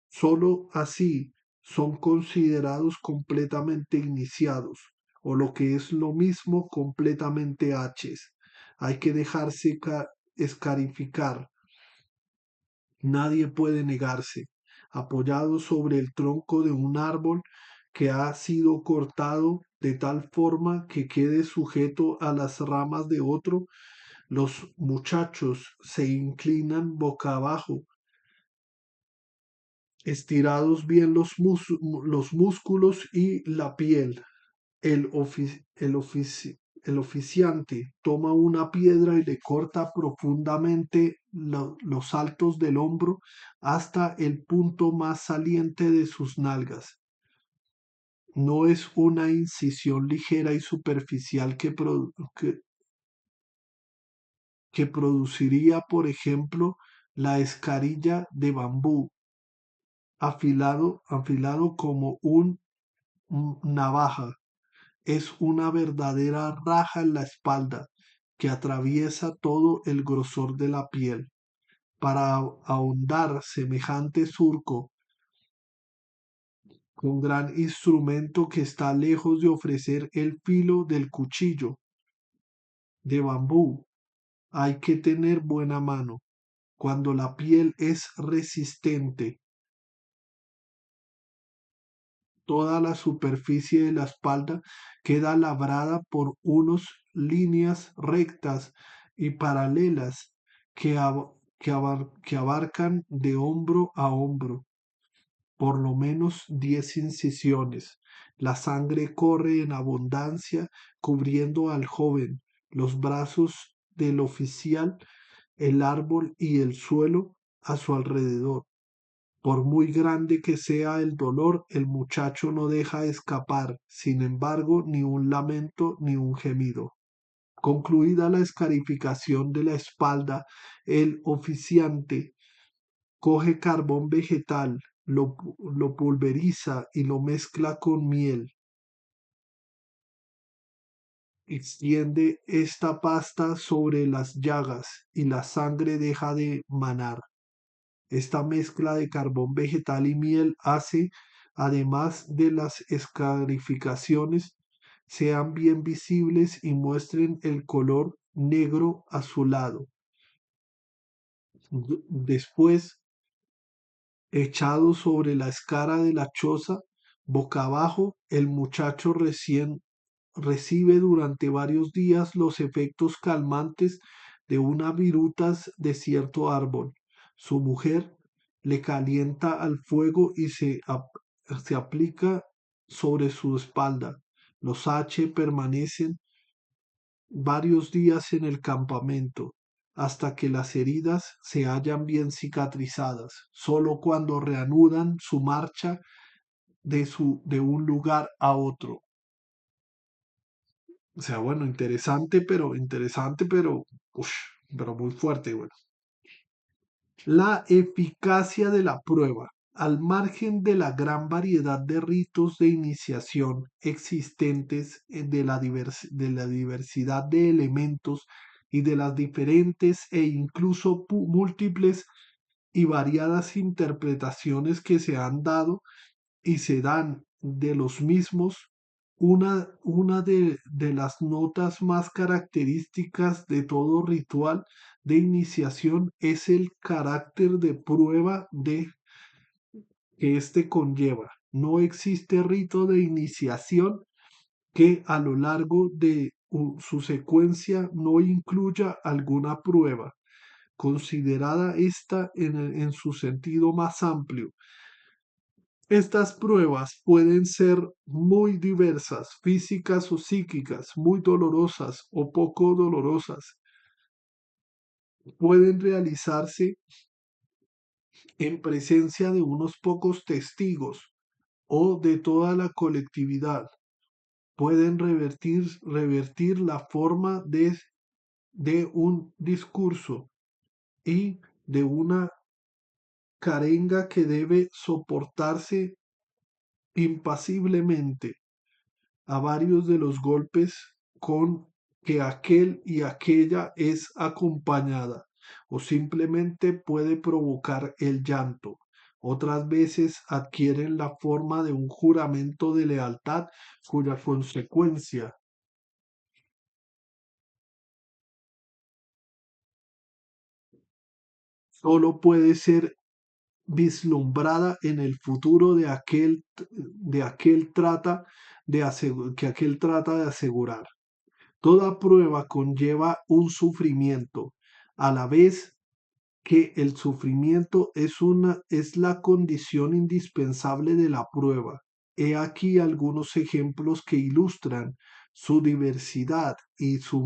Solo así son considerados completamente iniciados, o lo que es lo mismo, completamente H's. Hay que dejarse escarificar. Nadie puede negarse. Apoyado sobre el tronco de un árbol que ha sido cortado de tal forma que quede sujeto a las ramas de otro, los muchachos se inclinan boca abajo, estirados bien los músculos y la piel. El oficiante toma una piedra y le corta profundamente los altos del hombro hasta el punto más saliente de sus nalgas. No es una incisión ligera y superficial que produciría, por ejemplo, la escarilla de bambú, afilado como un navaja. Es una verdadera raja en la espalda que atraviesa todo el grosor de la piel. Para ahondar semejante surco con gran instrumento que está lejos de ofrecer el filo del cuchillo de bambú, hay que tener buena mano. Cuando la piel es resistente, toda la superficie de la espalda queda labrada por unas líneas rectas y paralelas que abarcan de hombro a hombro por lo menos 10 incisiones. La sangre corre en abundancia cubriendo al joven, los brazos del oficial, el árbol y el suelo a su alrededor. Por muy grande que sea el dolor, el muchacho no deja escapar, sin embargo, ni un lamento ni un gemido. Concluida la escarificación de la espalda, el oficiante coge carbón vegetal, lo pulveriza y lo mezcla con miel. Extiende esta pasta sobre las llagas y la sangre deja de manar. Esta mezcla de carbón vegetal y miel hace, además de las escarificaciones, sean bien visibles y muestren el color negro azulado. Después, echado sobre la escara de la choza, boca abajo, el muchacho recibe durante varios días los efectos calmantes de una virutas de cierto árbol. Su mujer le calienta al fuego y se aplica sobre su espalda. Los H permanecen varios días en el campamento hasta que las heridas se hallan bien cicatrizadas. Solo cuando reanudan su marcha de un lugar a otro. O sea, bueno, interesante, ush, pero muy fuerte, bueno. La eficacia de la prueba. Al margen de la gran variedad de ritos de iniciación existentes, de la diversidad de elementos y de las diferentes e incluso múltiples y variadas interpretaciones que se han dado y se dan de los mismos, una de las notas más características de todo ritual de iniciación es el carácter de prueba que éste conlleva. No existe rito de iniciación que a lo largo de su secuencia no incluya alguna prueba, considerada esta en su sentido más amplio. Estas pruebas pueden ser muy diversas, físicas o psíquicas, muy dolorosas o poco dolorosas. Pueden realizarse en presencia de unos pocos testigos o de toda la colectividad. Pueden revertir la forma de un discurso y de una carenga que debe soportarse impasiblemente a varios de los golpes con que aquel y aquella es acompañada, o simplemente puede provocar el llanto. Otras veces adquieren la forma de un juramento de lealtad cuya consecuencia solo puede ser vislumbrada en el futuro de aquel trata que aquel trata de asegurar. Toda prueba conlleva un sufrimiento, a la vez que el sufrimiento es la condición indispensable de la prueba. He aquí algunos ejemplos que ilustran su diversidad y su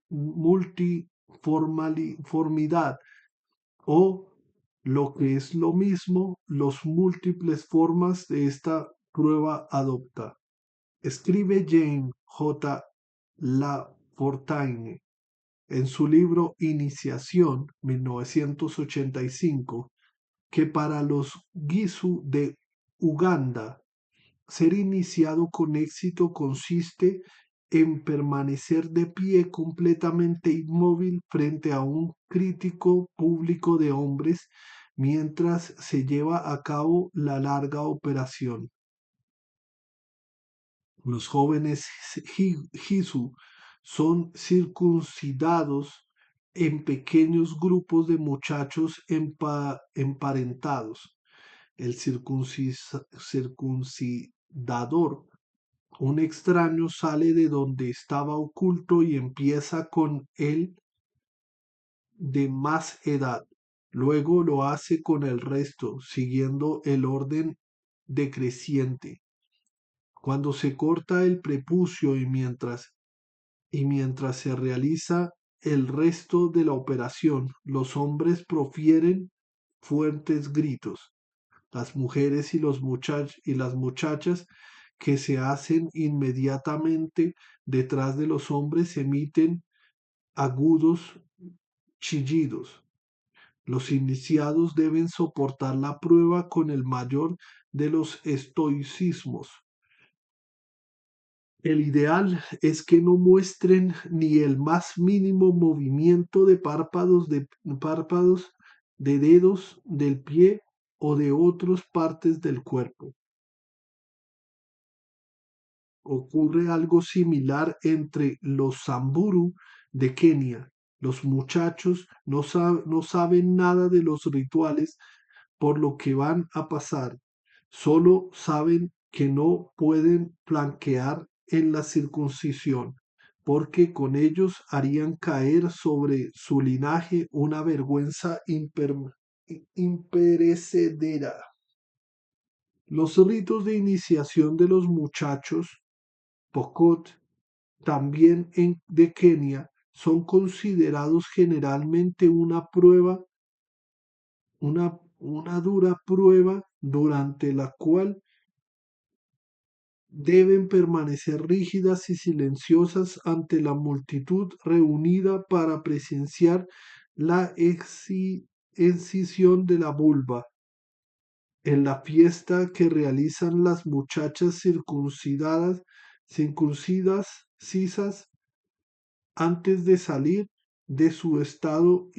multiformidad, o lo que es lo mismo, los múltiples formas de esta prueba adopta. Escribe Jane J. Lafortaine en su libro Iniciación, 1985, que para los Gisu de Uganda, ser iniciado con éxito consiste en permanecer de pie completamente inmóvil frente a un crítico público de hombres mientras se lleva a cabo la larga operación. Los jóvenes Gisu son circuncidados en pequeños grupos de muchachos emparentados. El circuncidador, un extraño, sale de donde estaba oculto y empieza con el de más edad. Luego lo hace con el resto, siguiendo el orden decreciente. Cuando se corta el prepucio y mientras se realiza el resto de la operación, los hombres profieren fuertes gritos. Las mujeres y las muchachas que se hacen inmediatamente detrás de los hombres emiten agudos chillidos. Los iniciados deben soportar la prueba con el mayor de los estoicismos. El ideal es que no muestren ni el más mínimo movimiento de párpados, de dedos, del pie o de otras partes del cuerpo. Ocurre algo similar entre los Samburu de Kenia. Los muchachos no saben nada de los rituales por lo que van a pasar. Solo saben que no pueden flanquear en la circuncisión, porque con ellos harían caer sobre su linaje una vergüenza imperecedera. Los ritos de iniciación de los muchachos Pokot, también de Kenia, son considerados generalmente una dura prueba durante la cual deben permanecer rígidas y silenciosas ante la multitud reunida para presenciar la excisión de la vulva. En la fiesta que realizan las muchachas circuncisas antes de salir de su estado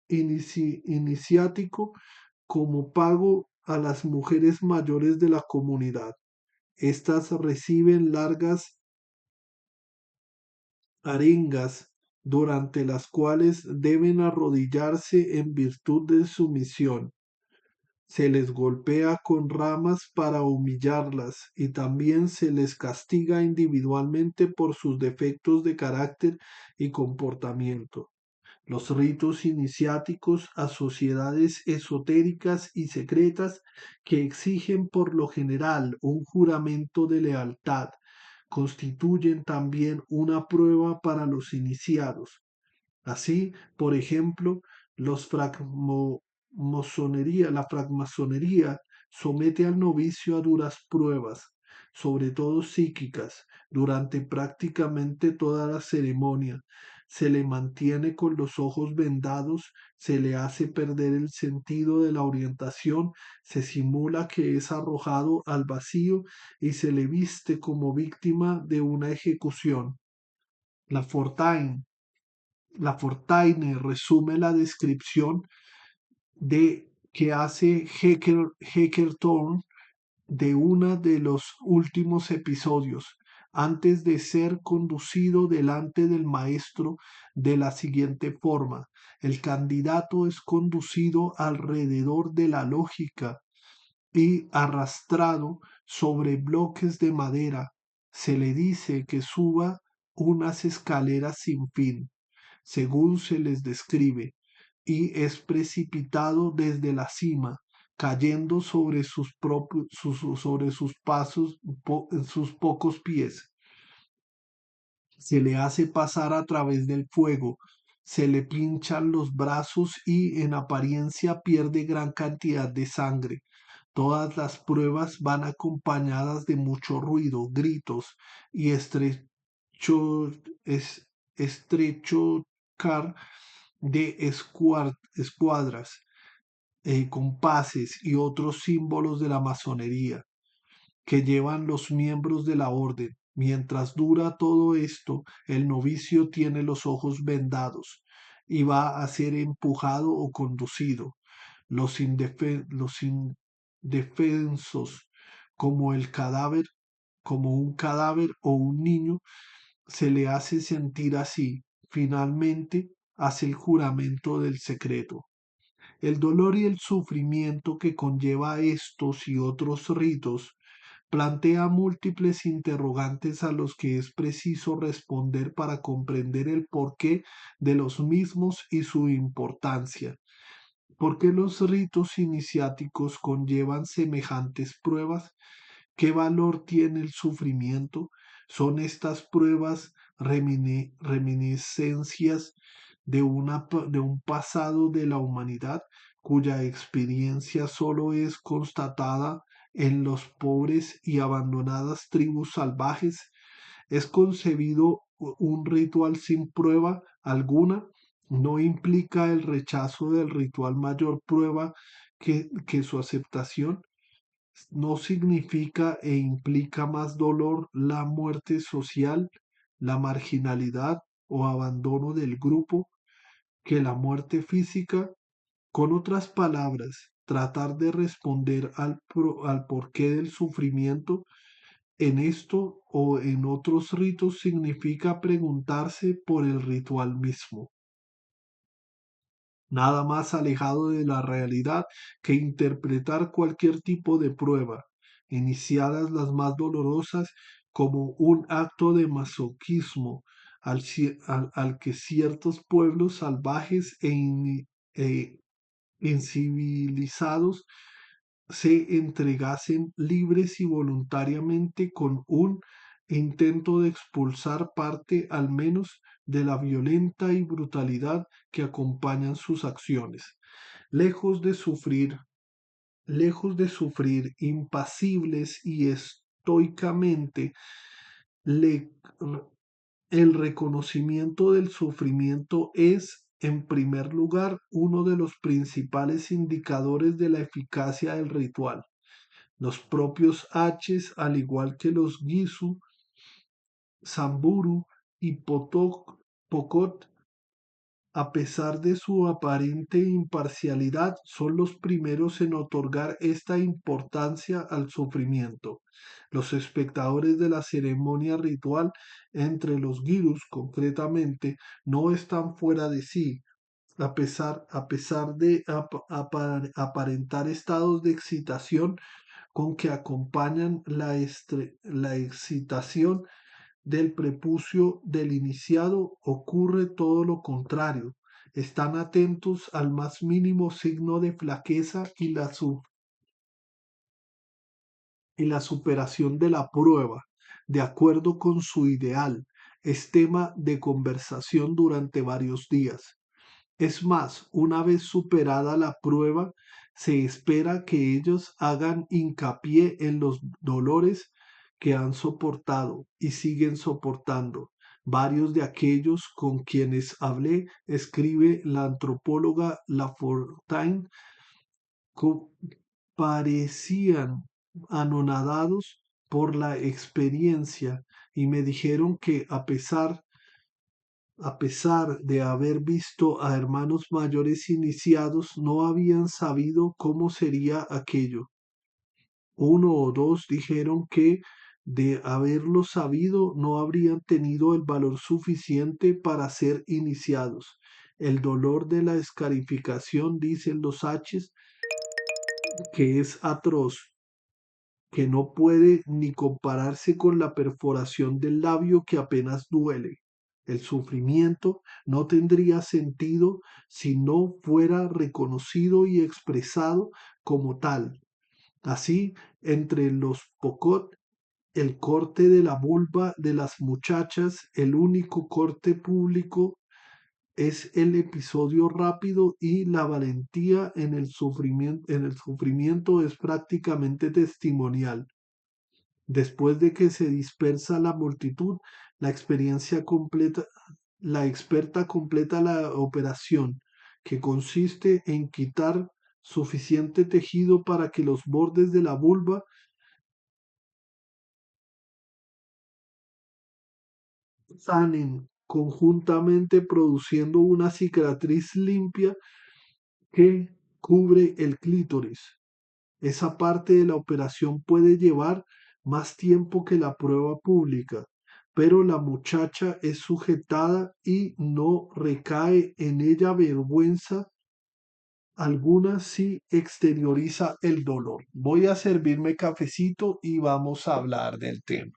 iniciático como pago a las mujeres mayores de la comunidad. Estas reciben largas arengas durante las cuales deben arrodillarse en virtud de su misión. Se les golpea con ramas para humillarlas y también se les castiga individualmente por sus defectos de carácter y comportamiento. Los ritos iniciáticos a sociedades esotéricas y secretas que exigen por lo general un juramento de lealtad constituyen también una prueba para los iniciados. Así, por ejemplo, la francmasonería somete al novicio a duras pruebas, sobre todo psíquicas, durante prácticamente toda la ceremonia. se le mantiene con los ojos vendados, se le hace perder el sentido de la orientación, se simula que es arrojado al vacío y se le viste como víctima de una ejecución. La Fortaine, la Fortaine resume la descripción de que hace Hecker Thorne de uno de los últimos episodios, antes de ser conducido delante del maestro de la siguiente forma. El candidato es conducido alrededor de la lógica y arrastrado sobre bloques de madera. Se le dice que suba unas escaleras sin fin, según se les describe, y es precipitado desde la cima, cayendo sobre sobre sus pasos, sus pocos pies. Se le hace pasar a través del fuego, se le pinchan los brazos y en apariencia pierde gran cantidad de sangre. Todas las pruebas van acompañadas de mucho ruido, gritos y estrecho car de escuadras, compases y otros símbolos de la masonería que llevan los miembros de la orden. Mientras dura todo esto, el novicio tiene los ojos vendados y va a ser empujado o conducido. Los indefensos, como el cadáver, como un cadáver o un niño, se le hace sentir así. Finalmente, hace el juramento del secreto. El dolor y el sufrimiento que conlleva estos y otros ritos plantea múltiples interrogantes a los que es preciso responder para comprender el porqué de los mismos y su importancia. ¿Por qué los ritos iniciáticos conllevan semejantes pruebas? ¿Qué valor tiene el sufrimiento? ¿Son estas pruebas reminiscencias de de un pasado de la humanidad cuya experiencia solo es constatada en los pobres y abandonadas tribus salvajes? ¿Es concebido un ritual sin prueba alguna? ¿No implica el rechazo del ritual mayor prueba que su aceptación? ¿No significa e implica más dolor la muerte social, la marginalidad o abandono del grupo que la muerte física? Con otras palabras, tratar de responder al porqué del sufrimiento en esto o en otros ritos significa preguntarse por el ritual mismo. Nada más alejado de la realidad que interpretar cualquier tipo de prueba, iniciadas las más dolorosas, como un acto de masoquismo al que ciertos pueblos salvajes e incivilizados se entregasen libres y voluntariamente con un intento de expulsar parte al menos de la violenta y brutalidad que acompañan sus acciones. Lejos de sufrir, lejos de sufrir impasibles y estoicamente, le- el reconocimiento del sufrimiento es, en primer lugar, uno de los principales indicadores de la eficacia del ritual. Los propios H's, al igual que los Gisu, Samburu y Pokot, a pesar de su aparente imparcialidad, son los primeros en otorgar esta importancia al sufrimiento. Los espectadores de la ceremonia ritual, entre los Girus concretamente, no están fuera de sí, a pesar de aparentar estados de excitación con que acompañan la excitación del prepucio del iniciado, ocurre todo lo contrario. Están atentos al más mínimo signo de flaqueza y la superación de la prueba, de acuerdo con su ideal, es tema de conversación durante varios días. Es más, una vez superada la prueba, se espera que ellos hagan hincapié en los dolores que han soportado y siguen soportando, Varios de aquellos con quienes hablé, escribe la antropóloga Lafontaine, co- parecían anonadados por la experiencia y me dijeron que a pesar de haber visto a hermanos mayores iniciados, no habían sabido cómo sería aquello. Uno o dos dijeron que de haberlo sabido no habrían tenido el valor suficiente para ser iniciados. El dolor de la escarificación, dicen los H's, que es atroz, que no puede ni compararse con la perforación del labio que apenas duele. El sufrimiento no tendría sentido si no fuera reconocido y expresado como tal. Así, entre los Pocot, el corte de la vulva de las muchachas, el único corte público, es el episodio rápido y la valentía en el sufrimiento es prácticamente testimonial. Después de que se dispersa la multitud, la experiencia completa, la experta completa la operación, que consiste en quitar suficiente tejido para que los bordes de la vulva sanen conjuntamente produciendo una cicatriz limpia que cubre el clítoris. Esa parte de la operación puede llevar más tiempo que la prueba pública, pero la muchacha es sujetada y no recae en ella vergüenza alguna si exterioriza el dolor. Voy a servirme cafecito y vamos a hablar del tema.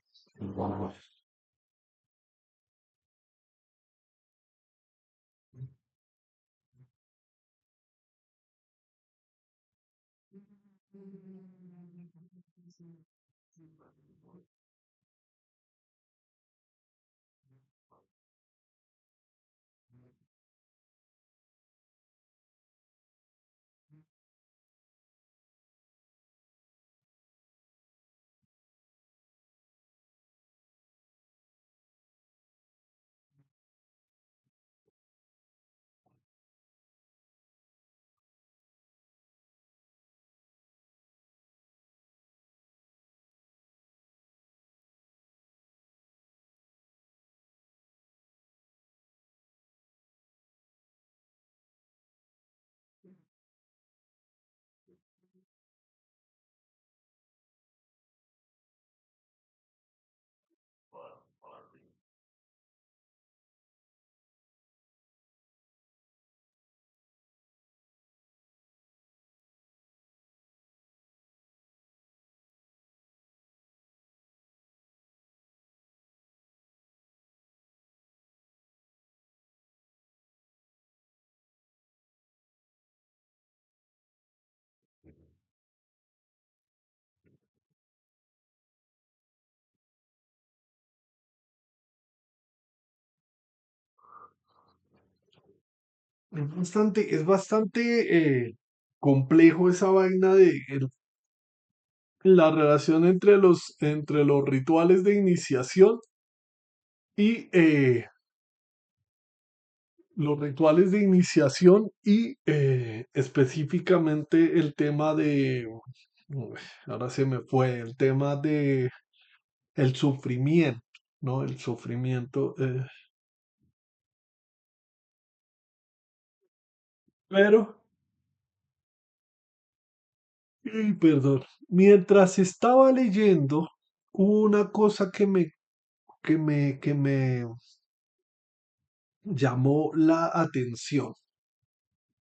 Es bastante complejo esa vaina de la relación entre los rituales de iniciación y los rituales de iniciación y específicamente el tema uy, ahora se me fue, el tema de el sufrimiento, ¿no? El sufrimiento. Pero, y perdón, mientras estaba leyendo, hubo una cosa que me llamó la atención.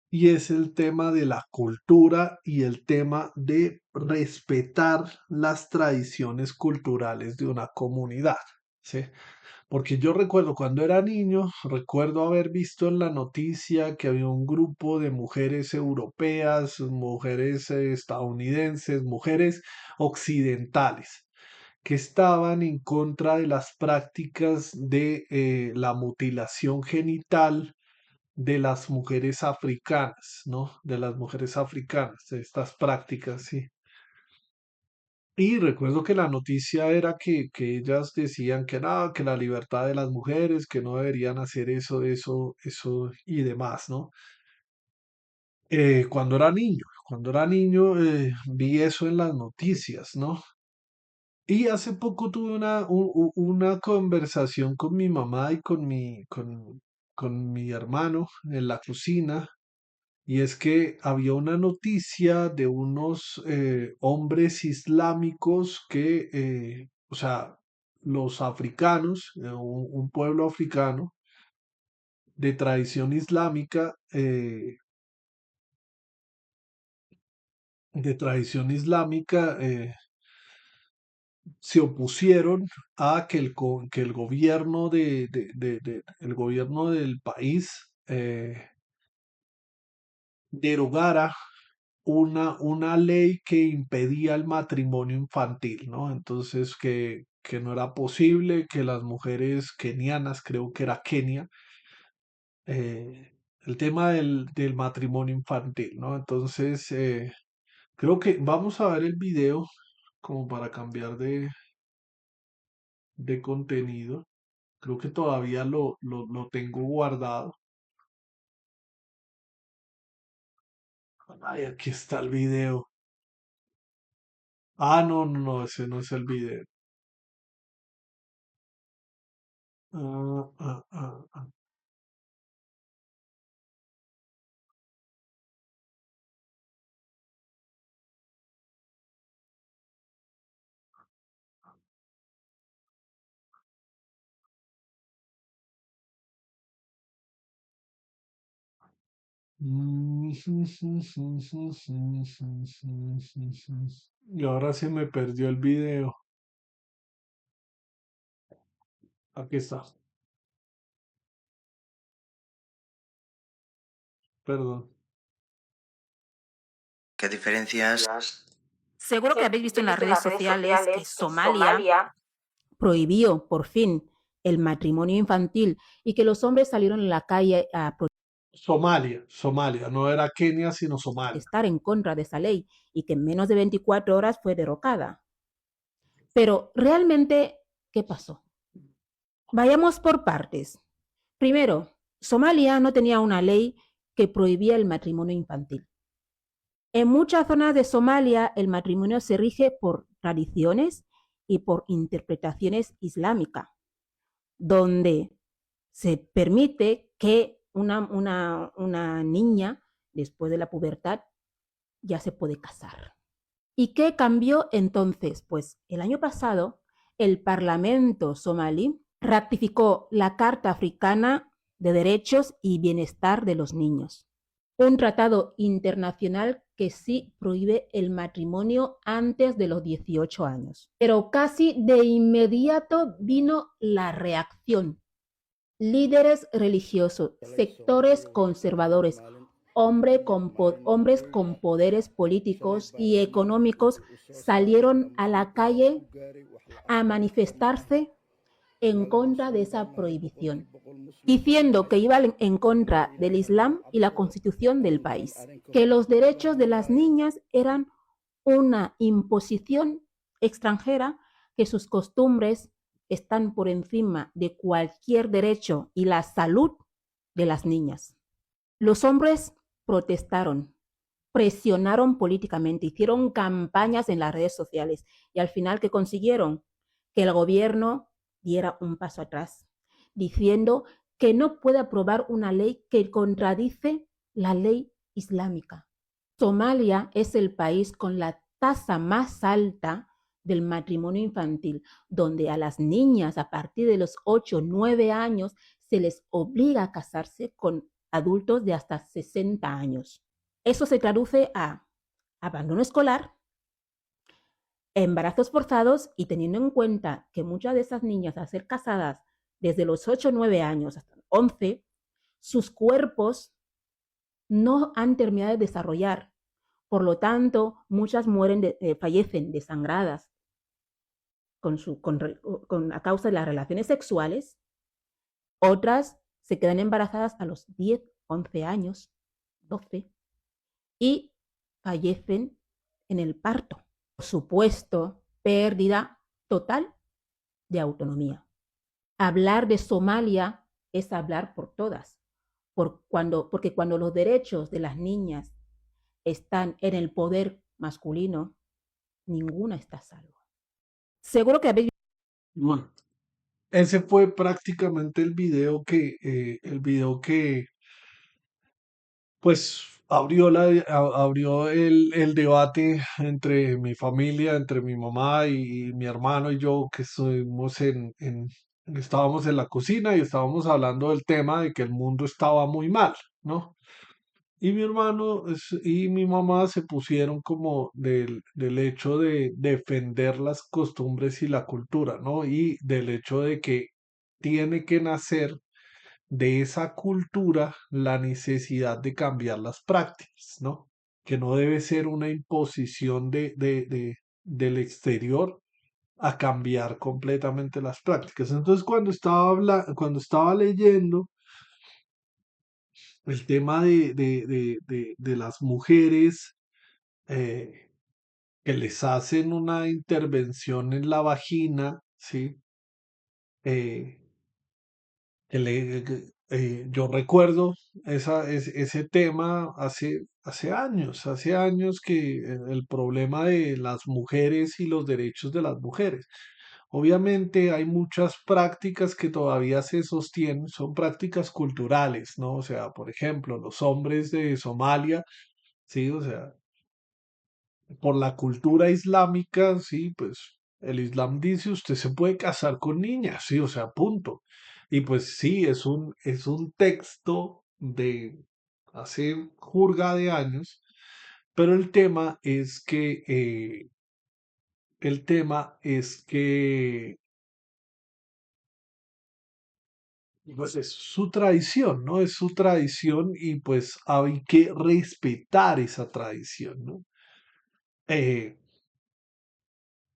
Y es el tema de la cultura y el tema de respetar las tradiciones culturales de una comunidad, ¿sí? Porque yo recuerdo cuando era niño, recuerdo haber visto en la noticia que había un grupo de mujeres europeas, mujeres estadounidenses, mujeres occidentales, que estaban en contra de las prácticas de la mutilación genital de las mujeres africanas, ¿no? De las mujeres africanas, de estas prácticas, sí. Y recuerdo que la noticia era que ellas decían que nada, que la libertad de las mujeres, que no deberían hacer eso y demás, ¿no? Cuando era niño vi eso en las noticias, ¿no? Y hace poco tuve una conversación con mi mamá y con mi hermano en la cocina, y es que había una noticia de unos hombres islámicos o sea, los africanos, un pueblo africano de tradición islámica, se opusieron a que el gobierno el gobierno del país derogara una ley que impedía el matrimonio infantil, ¿no? Entonces que no era posible que las mujeres kenianas, creo que era Kenia, el tema del matrimonio infantil, ¿no? Entonces, creo que vamos a ver el video como para cambiar de contenido. Creo que todavía lo tengo guardado. Ay, aquí está el video. Ah, no, no, no, ese no es el video. Ah, ah, ah, ah. Y ahora se me perdió el video. Aquí está. Perdón. ¿Qué diferencias? Seguro que habéis visto en las redes sociales que Somalia prohibió por fin el matrimonio infantil y que los hombres salieron a la calle a Somalia. No era Kenia, sino Somalia. protestar en contra de esa ley y que en menos de 24 horas fue derrocada. Pero realmente, ¿qué pasó? Vayamos por partes. Primero, Somalia no tenía una ley que prohibía el matrimonio infantil. En muchas zonas de Somalia el matrimonio se rige por tradiciones y por interpretaciones islámicas, donde se permite que una niña, después de la pubertad, ya se puede casar. ¿Y qué cambió entonces? Pues el año pasado el Parlamento somalí ratificó la Carta Africana de Derechos y Bienestar de los Niños, un tratado internacional que sí prohíbe el matrimonio antes de los 18 años. Pero casi de inmediato vino la reacción. Líderes religiosos, sectores conservadores, hombres con poderes políticos y económicos salieron a la calle a manifestarse en contra de esa prohibición, diciendo que iban en contra del Islam y la constitución del país, que los derechos de las niñas eran una imposición extranjera, que sus costumbres están por encima de cualquier derecho y la salud de las niñas. Los hombres protestaron, presionaron políticamente, hicieron campañas en las redes sociales y al final, ¿qué consiguieron? Que el gobierno diera un paso atrás, diciendo que no puede aprobar una ley que contradice la ley islámica. Somalia es el país con la tasa más alta del matrimonio infantil, donde a las niñas a partir de los 8 o 9 años se les obliga a casarse con adultos de hasta 60 años. Eso se traduce a abandono escolar, embarazos forzados y teniendo en cuenta que muchas de esas niñas al ser casadas desde los 8 o 9 años hasta 11, sus cuerpos no han terminado de desarrollar. Por lo tanto, muchas fallecen desangradas a causa de las relaciones sexuales. Otras se quedan embarazadas a los 10, 11 años, 12, y fallecen en el parto. Por supuesto pérdida total de autonomía. Hablar de Somalia es hablar por todas, porque cuando los derechos de las niñas están en el poder masculino, ninguna está a salvo. Seguro que habéis... Bueno, ese fue prácticamente el video que pues abrió el debate entre mi familia, entre mi mamá y mi hermano y yo, que estuvimos estábamos en la cocina y estábamos hablando del tema de que el mundo estaba muy mal, ¿no? Y mi hermano y mi mamá se pusieron como del hecho de defender las costumbres y la cultura, ¿no? Y del hecho de que tiene que nacer de esa cultura la necesidad de cambiar las prácticas, ¿no? Que no debe ser una imposición del exterior a cambiar completamente las prácticas. Entonces, cuando estaba leyendo el tema de las mujeres eh, que les hacen una intervención en la vagina, ¿sí? Eh, yo recuerdo ese tema hace años que el problema de las mujeres y los derechos de las mujeres. Obviamente hay muchas prácticas que todavía se sostienen, son prácticas culturales, ¿no? O sea, por ejemplo, los hombres de Somalia, sí, o sea, por la cultura islámica, sí, pues el Islam dice usted se puede casar con niñas, sí, o sea, punto. Y pues sí, es un texto de hace jurga de años, pero el tema es que, pues es su tradición, ¿no? Es su tradición y pues hay que respetar esa tradición, ¿no? Eh,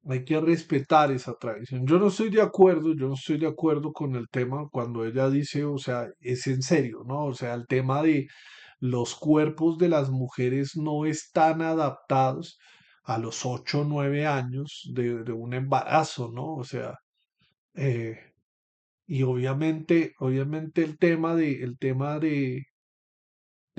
Hay que respetar esa tradición. Yo no estoy de acuerdo con el tema cuando ella dice, o sea, es en serio, ¿no? O sea, el tema de los cuerpos de las mujeres no están adaptados a los 8 o 9 años de un embarazo, ¿no? O sea, eh, y obviamente el tema de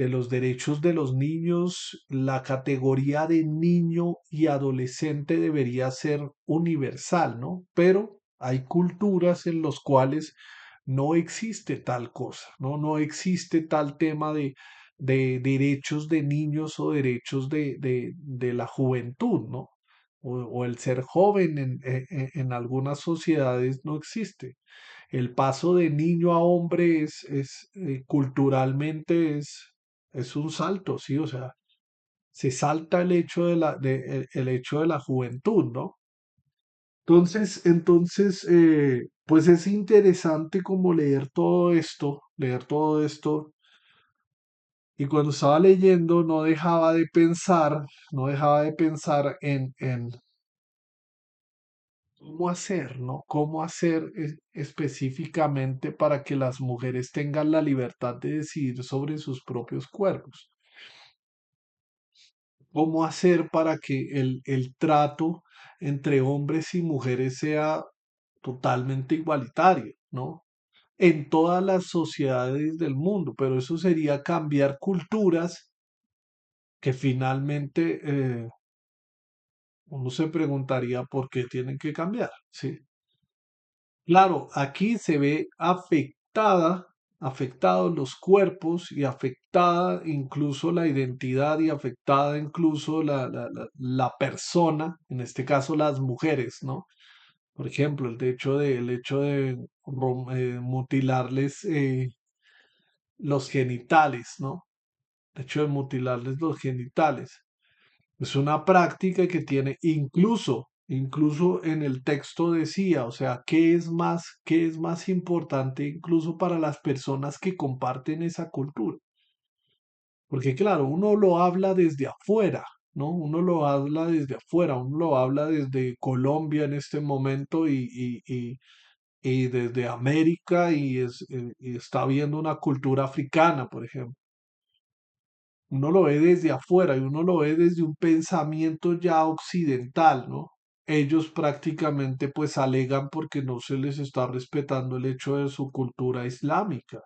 los derechos de los niños, la categoría de niño y adolescente debería ser universal, ¿no? Pero hay culturas en las cuales no existe tal cosa, ¿no? No existe tal tema de derechos de niños o derechos de la juventud, ¿no? O el ser joven en algunas sociedades no existe. El paso de niño a hombre culturalmente es un salto, sí, o sea, se salta el hecho el hecho de la juventud, ¿no? Pues es interesante como leer todo esto, y cuando estaba leyendo no dejaba de pensar en cómo hacer, ¿no? Cómo hacer específicamente para que las mujeres tengan la libertad de decidir sobre sus propios cuerpos. Cómo hacer para que el trato entre hombres y mujeres sea totalmente igualitario, ¿no? En todas las sociedades del mundo, pero eso sería cambiar culturas que finalmente uno se preguntaría por qué tienen que cambiar, ¿sí? Claro, aquí se ve afectados los cuerpos y afectada incluso la identidad y afectada incluso la persona, en este caso las mujeres, ¿no? Por ejemplo, el hecho de mutilarles los genitales, ¿no? El hecho de mutilarles los genitales. Es una práctica que tiene incluso en el texto decía, o sea, qué es más importante incluso para las personas que comparten esa cultura? Porque claro, uno lo habla desde afuera, ¿no? Uno lo habla desde afuera, uno lo habla desde Colombia en este momento y desde América y está viendo una cultura africana, por ejemplo. Uno lo ve desde afuera y uno lo ve desde un pensamiento ya occidental, ¿no? ellos prácticamente pues alegan porque no se les está respetando el hecho de su cultura islámica.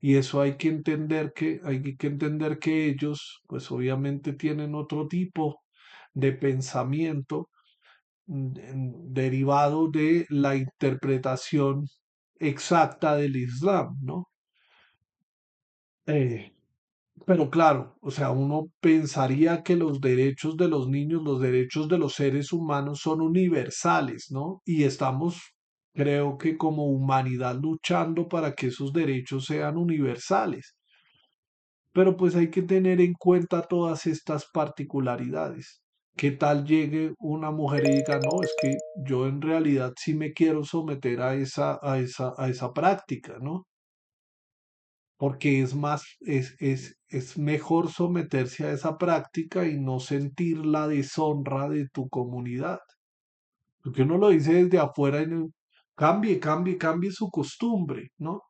Y eso hay que entender que ellos pues obviamente tienen otro tipo de pensamiento derivado de la interpretación exacta del Islam, ¿no? Eh, pero claro, o sea, uno pensaría que los derechos de los niños, los derechos de los seres humanos son universales, ¿no? Y estamos, creo que como humanidad luchando para que esos derechos sean universales. Pero pues hay que tener en cuenta todas estas particularidades. ¿Qué tal llegue una mujer y diga, no, es que yo en realidad sí me quiero someter a esa práctica, ¿no? Porque es más, es mejor someterse a esa práctica y no sentir la deshonra de tu comunidad. Porque uno lo dice desde afuera, cambie, cambie, cambie su costumbre, ¿no?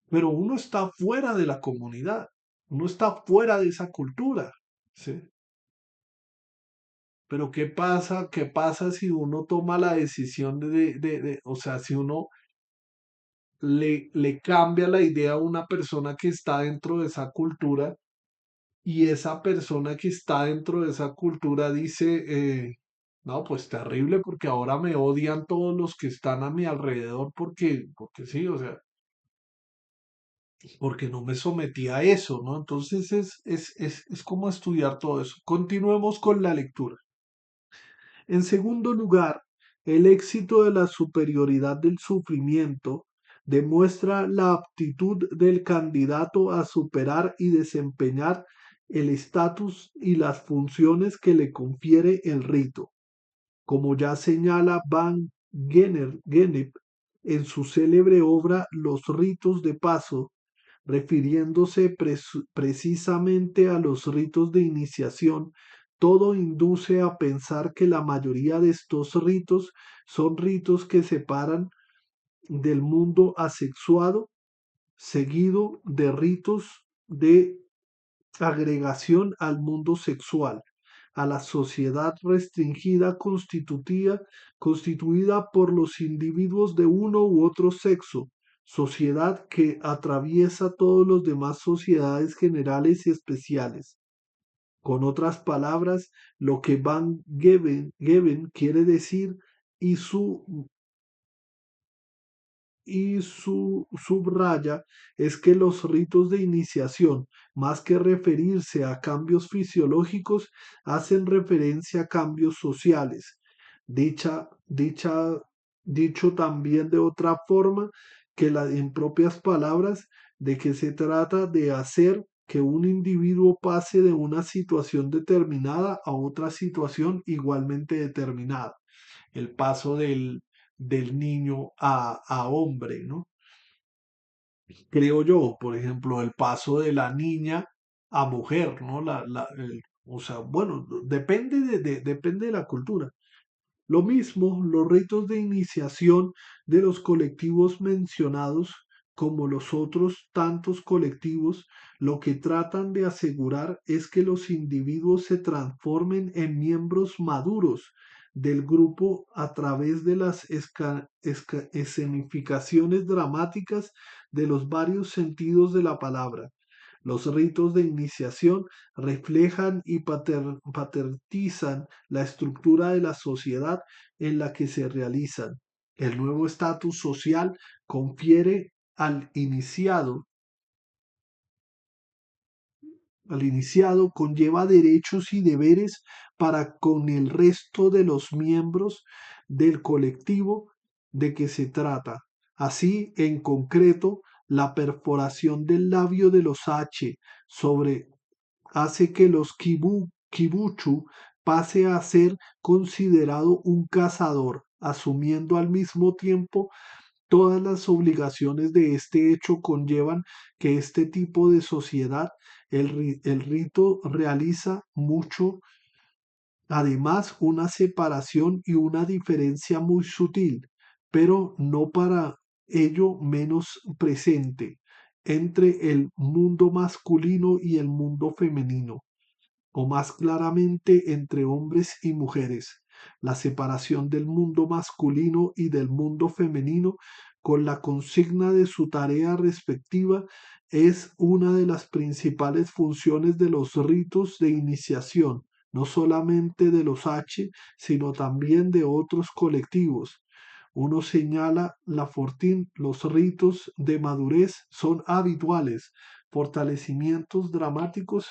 Pero uno está fuera de la comunidad, uno está fuera de esa cultura, ¿sí? Pero ¿qué pasa? ¿Qué pasa si uno toma la decisión o sea, si uno le cambia la idea a una persona que está dentro de esa cultura y esa persona que está dentro de esa cultura dice, no, pues terrible porque ahora me odian todos los que están a mi alrededor porque sí, o sea, porque no me sometí a eso, ¿no? Entonces es como estudiar todo eso. Continuemos con la lectura. En segundo lugar, el éxito de la superioridad del sufrimiento demuestra la aptitud del candidato a superar y desempeñar el estatus y las funciones que le confiere el rito. Como ya señala Van Gennep en su célebre obra Los ritos de paso, refiriéndose precisamente a los ritos de iniciación, todo induce a pensar que la mayoría de estos ritos son ritos que separan del mundo asexuado, seguido de ritos de agregación al mundo sexual, a la sociedad restringida constituida por los individuos de uno u otro sexo, sociedad que atraviesa todos los demás sociedades generales y especiales. Con otras palabras, lo que Van Geven quiere decir y su subraya es que los ritos de iniciación, más que referirse a cambios fisiológicos, hacen referencia a cambios sociales. Dicha, dicha, dicho también de otra forma, en propias palabras, de que se trata de hacer que un individuo pase de una situación determinada a otra situación igualmente determinada. El paso del niño a hombre, ¿no? Creo yo, por ejemplo, el paso de la niña a mujer, ¿no? O sea, bueno, depende de la cultura. Lo mismo, los ritos de iniciación de los colectivos mencionados, como los otros tantos colectivos, lo que tratan de asegurar es que los individuos se transformen en miembros maduros del grupo a través de las escenificaciones dramáticas de los varios sentidos de la palabra. Los ritos de iniciación reflejan y paternizan la estructura de la sociedad en la que se realizan. El nuevo estatus social confiere al iniciado conlleva derechos y deberes para con el resto de los miembros del colectivo de que se trata. Así, en concreto, la perforación del labio de los H sobre hace que los kibuchu pase a ser considerado un cazador, asumiendo al mismo tiempo todas las obligaciones de este hecho conllevan que este tipo de sociedad, el rito realiza mucho, además una separación y una diferencia muy sutil, pero no para ello menos presente, entre el mundo masculino y el mundo femenino, o más claramente entre hombres y mujeres. La separación del mundo masculino y del mundo femenino con la consigna de su tarea respectiva es una de las principales funciones de los ritos de iniciación, no solamente de los H, sino también de otros colectivos. Uno señala la Fortín, los ritos de madurez son habituales, fortalecimientos dramáticos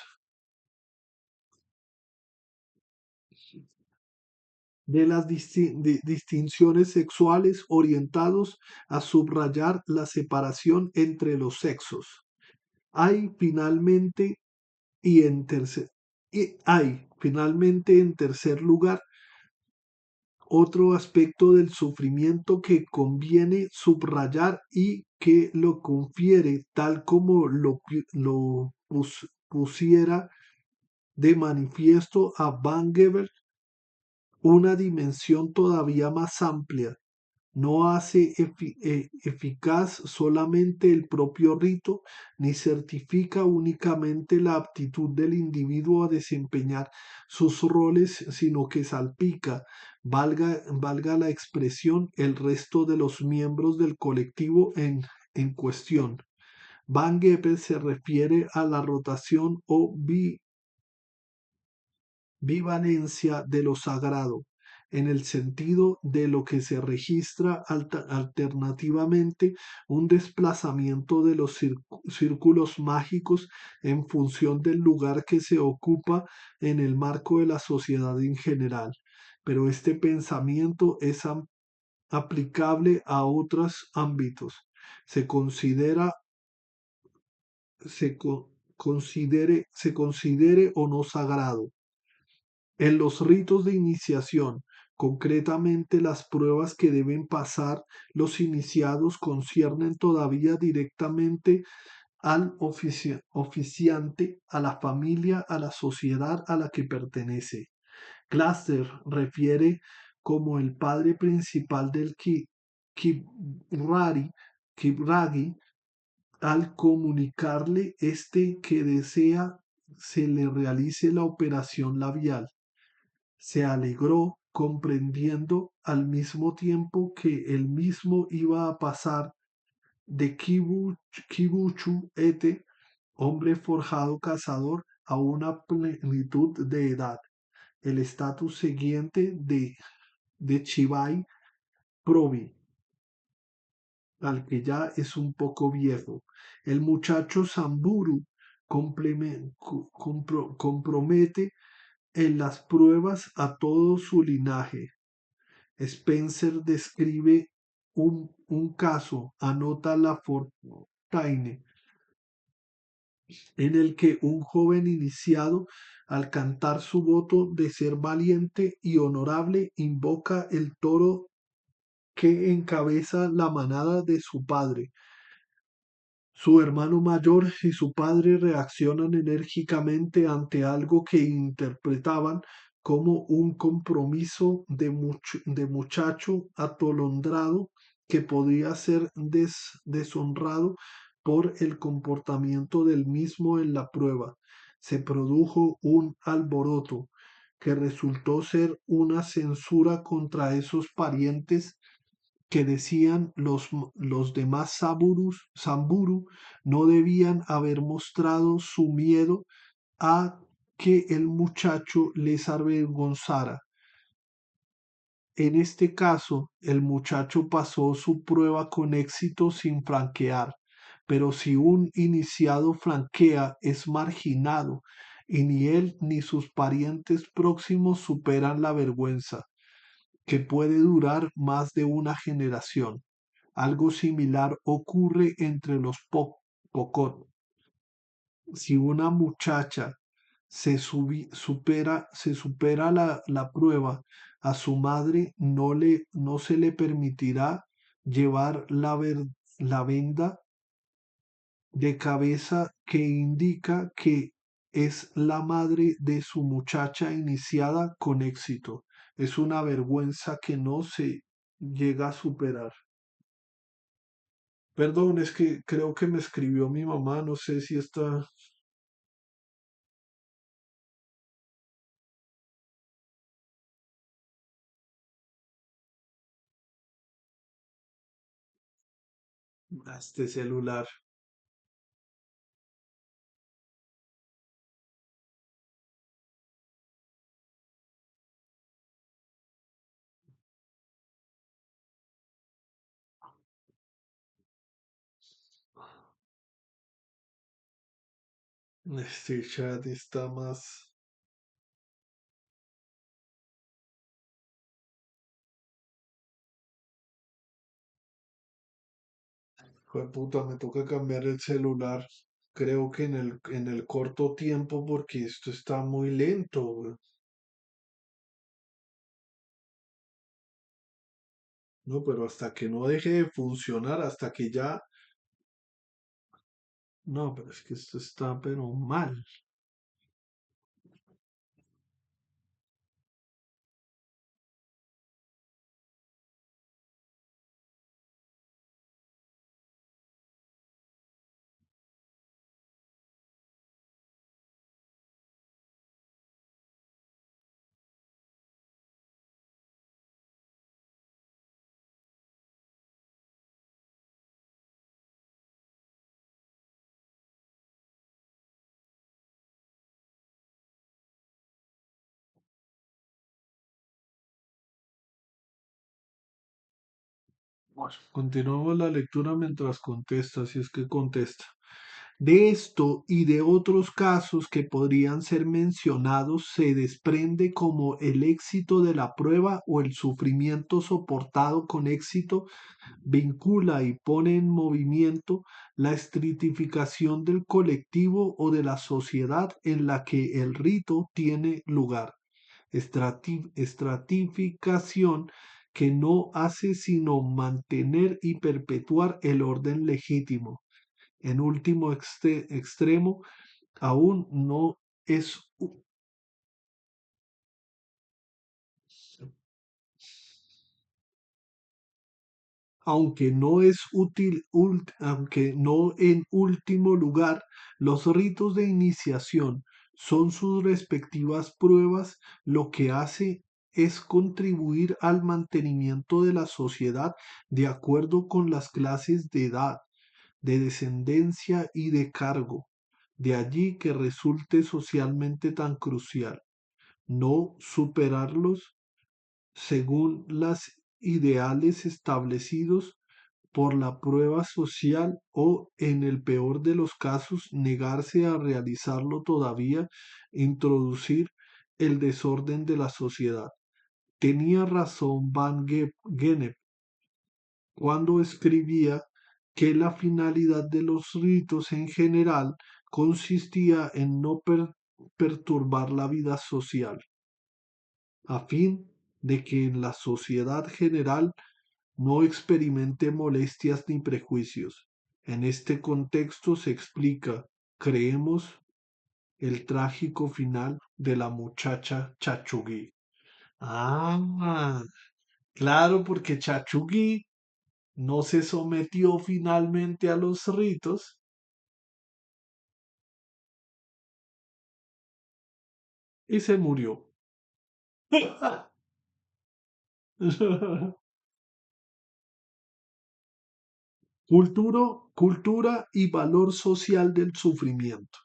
de las distinciones sexuales orientados a subrayar la separación entre los sexos. Hay finalmente en tercer lugar otro aspecto del sufrimiento que conviene subrayar y que lo confiere, tal como lo pusiera de manifiesto a Van Gebel, una dimensión todavía más amplia. No hace eficaz solamente el propio rito, ni certifica únicamente la aptitud del individuo a desempeñar sus roles, sino que salpica, valga la expresión, el resto de los miembros del colectivo en cuestión. Van Geppel se refiere a la rotación o vivalencia de lo sagrado, en el sentido de lo que se registra alternativamente un desplazamiento de los círculos mágicos en función del lugar que se ocupa en el marco de la sociedad en general. Pero este pensamiento es aplicable a otros ámbitos. Se considera se considere o no sagrado. En los ritos de iniciación, concretamente las pruebas que deben pasar los iniciados conciernen todavía directamente al oficiante, a la familia, a la sociedad a la que pertenece. Cluster refiere como el padre principal del Kibragi al comunicarle este que desea se le realice la operación labial. Se alegró comprendiendo al mismo tiempo que él mismo iba a pasar de Kibuchu Ete, hombre forjado cazador, a una plenitud de edad, el estatus siguiente de Chibai Probi, al que ya es un poco viejo. El muchacho Samburu compromete en las pruebas a todo su linaje. Spencer describe un caso, anota la Fortaine, en el que un joven iniciado, al cantar su voto de ser valiente y honorable, invoca el toro que encabeza la manada de su padre. Su hermano mayor y su padre reaccionan enérgicamente ante algo que interpretaban como un compromiso de muchacho atolondrado que podía ser deshonrado por el comportamiento del mismo en la prueba. Se produjo un alboroto que resultó ser una censura contra esos parientes que decían los demás Samburu no debían haber mostrado su miedo a que el muchacho les avergonzara. En este caso, el muchacho pasó su prueba con éxito sin franquear, pero si un iniciado franquea es marginado y ni él ni sus parientes próximos superan la vergüenza, que puede durar más de una generación. Algo similar ocurre entre los Pokot. Si una muchacha se supera la prueba, a su madre no se le permitirá llevar la venda de cabeza que indica que es la madre de su muchacha iniciada con éxito. Es una vergüenza que no se llega a superar. Perdón, es que creo que me escribió mi mamá, no sé si está Este celular. Este chat está más. Puta, me toca cambiar el celular. Creo que en el corto tiempo, porque esto está muy lento, güey. No, pero hasta que no deje de funcionar, hasta que ya. No, pero es que esto está, pero mal. Bueno, continuamos la lectura mientras contesta, si es que contesta. De esto y de otros casos que podrían ser mencionados se desprende como el éxito de la prueba o el sufrimiento soportado con éxito vincula y pone en movimiento la estratificación del colectivo o de la sociedad en la que el rito tiene lugar. Estratificación que no hace sino mantener y perpetuar el orden legítimo. En último extremo, aún no es, aunque no es útil, aunque no en último lugar, los ritos de iniciación son sus respectivas pruebas, lo que hace es contribuir al mantenimiento de la sociedad de acuerdo con las clases de edad, de descendencia y de cargo. De allí que resulte socialmente tan crucial no superarlos según las ideales establecidos por la prueba social o, en el peor de los casos, negarse a realizarlo todavía, introducir el desorden de la sociedad. Tenía razón Van Gennep cuando escribía que la finalidad de los ritos en general consistía en no perturbar la vida social, a fin de que en la sociedad general no experimente molestias ni prejuicios. En este contexto se explica, creemos, el trágico final de la muchacha Chachugui. Ah, claro, porque Chachugui no se sometió finalmente a los ritos y se murió. Cultura y valor social del sufrimiento.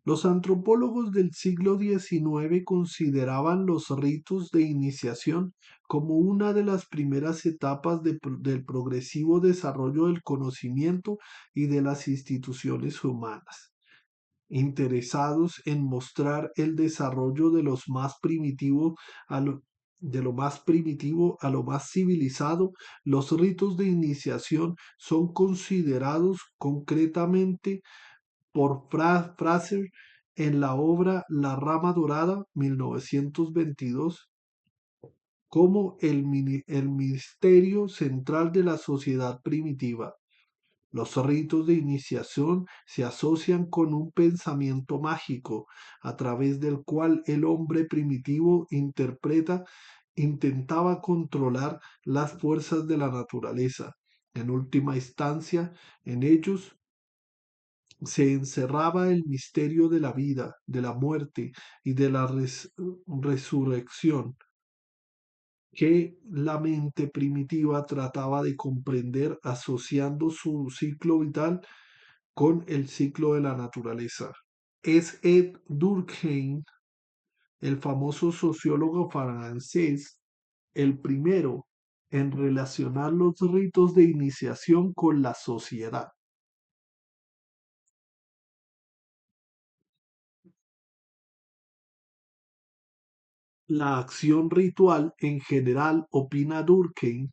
Los antropólogos del siglo XIX consideraban los ritos de iniciación como una de las primeras etapas del progresivo desarrollo del conocimiento y de las instituciones humanas. Interesados en mostrar el desarrollo a lo, de lo más primitivo a lo más civilizado, los ritos de iniciación son considerados concretamente por Fraser en la obra La Rama Dorada, 1922, como el misterio central de la sociedad primitiva. Los ritos de iniciación se asocian con un pensamiento mágico, a través del cual el hombre primitivo intentaba controlar las fuerzas de la naturaleza. En última instancia, en ellos se encerraba el misterio de la vida, de la muerte y de la resurrección. que la mente primitiva trataba de comprender asociando su ciclo vital con el ciclo de la naturaleza. Es Ed Durkheim, el famoso sociólogo francés, el primero en relacionar los ritos de iniciación con la sociedad. La acción ritual en general, opina Durkheim,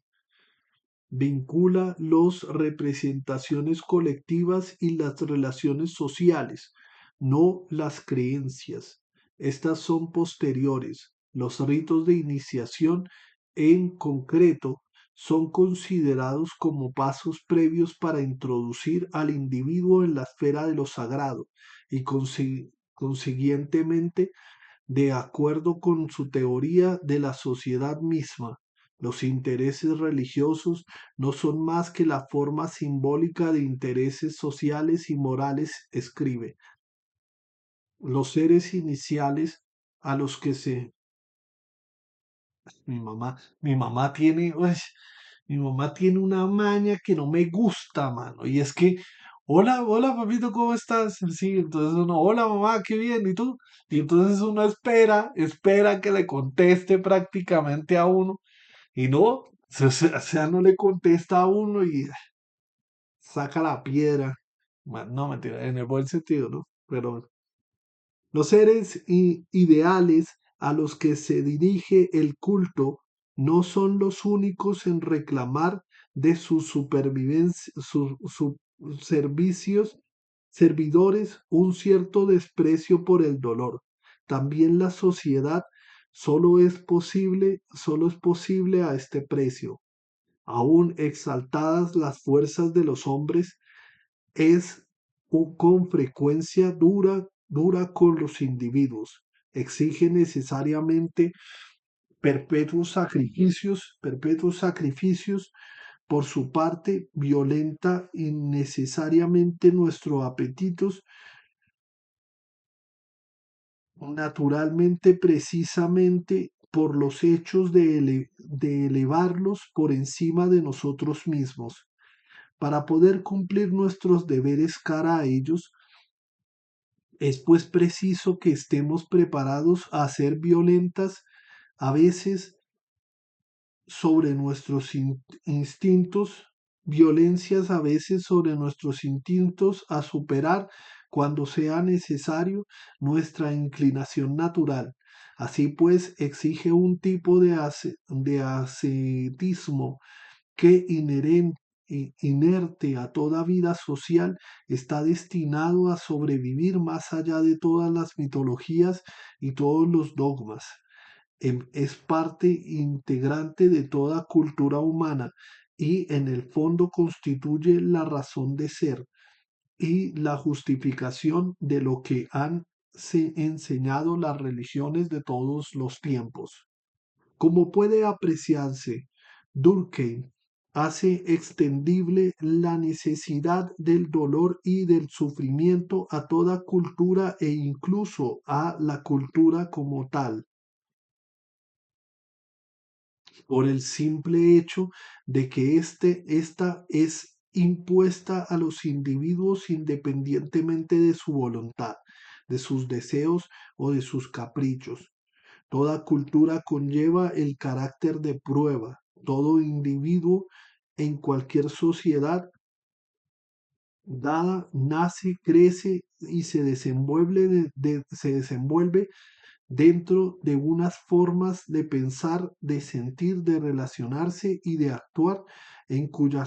vincula las representaciones colectivas y las relaciones sociales, no las creencias. Estas son posteriores. Los ritos de iniciación en concreto son considerados como pasos previos para introducir al individuo en la esfera de lo sagrado y consiguientemente de acuerdo con su teoría de la sociedad misma. Los intereses religiosos no son más que la forma simbólica de intereses sociales y morales, escribe. Los seres iniciales a los que se... mi mamá tiene, uy, mi mamá tiene una maña que no me gusta, mano. Y es que, hola, hola, papito, ¿cómo estás? Sí, entonces uno, hola, mamá, qué bien, ¿y tú? Y entonces uno espera que le conteste prácticamente a uno. Y no, o sea, no le contesta a uno y saca la piedra. No, mentira, en el buen sentido, ¿no? Pero los seres ideales a los que se dirige el culto no son los únicos en reclamar de sus supervivencia, sus servicios, servidores un cierto desprecio por el dolor. También la sociedad solo es posible a este precio. Aún exaltadas las fuerzas de los hombres, es con frecuencia dura con los individuos. Exige necesariamente perpetuos sacrificios por su parte, violenta innecesariamente nuestros apetitos, naturalmente precisamente por los hechos de elevarlos por encima de nosotros mismos. Para poder cumplir nuestros deberes cara a ellos, es pues preciso que estemos preparados a ser violentas a veces sobre nuestros instintos, violencias a veces sobre nuestros instintos a superar cuando sea necesario nuestra inclinación natural. Así pues, exige un tipo de ascetismo que inerte a toda vida social, está destinado a sobrevivir más allá de todas las mitologías y todos los dogmas. Es parte integrante de toda cultura humana y en el fondo constituye la razón de ser y la justificación de lo que han enseñado las religiones de todos los tiempos. Como puede apreciarse, Durkheim hace extendible la necesidad del dolor y del sufrimiento a toda cultura e incluso a la cultura como tal, por el simple hecho de que esta es impuesta a los individuos independientemente de su voluntad, de sus deseos o de sus caprichos. Toda cultura conlleva el carácter de prueba. Todo individuo en cualquier sociedad dada nace, crece y se desenvuelve dentro de unas formas de pensar, de sentir, de relacionarse y de actuar en cuya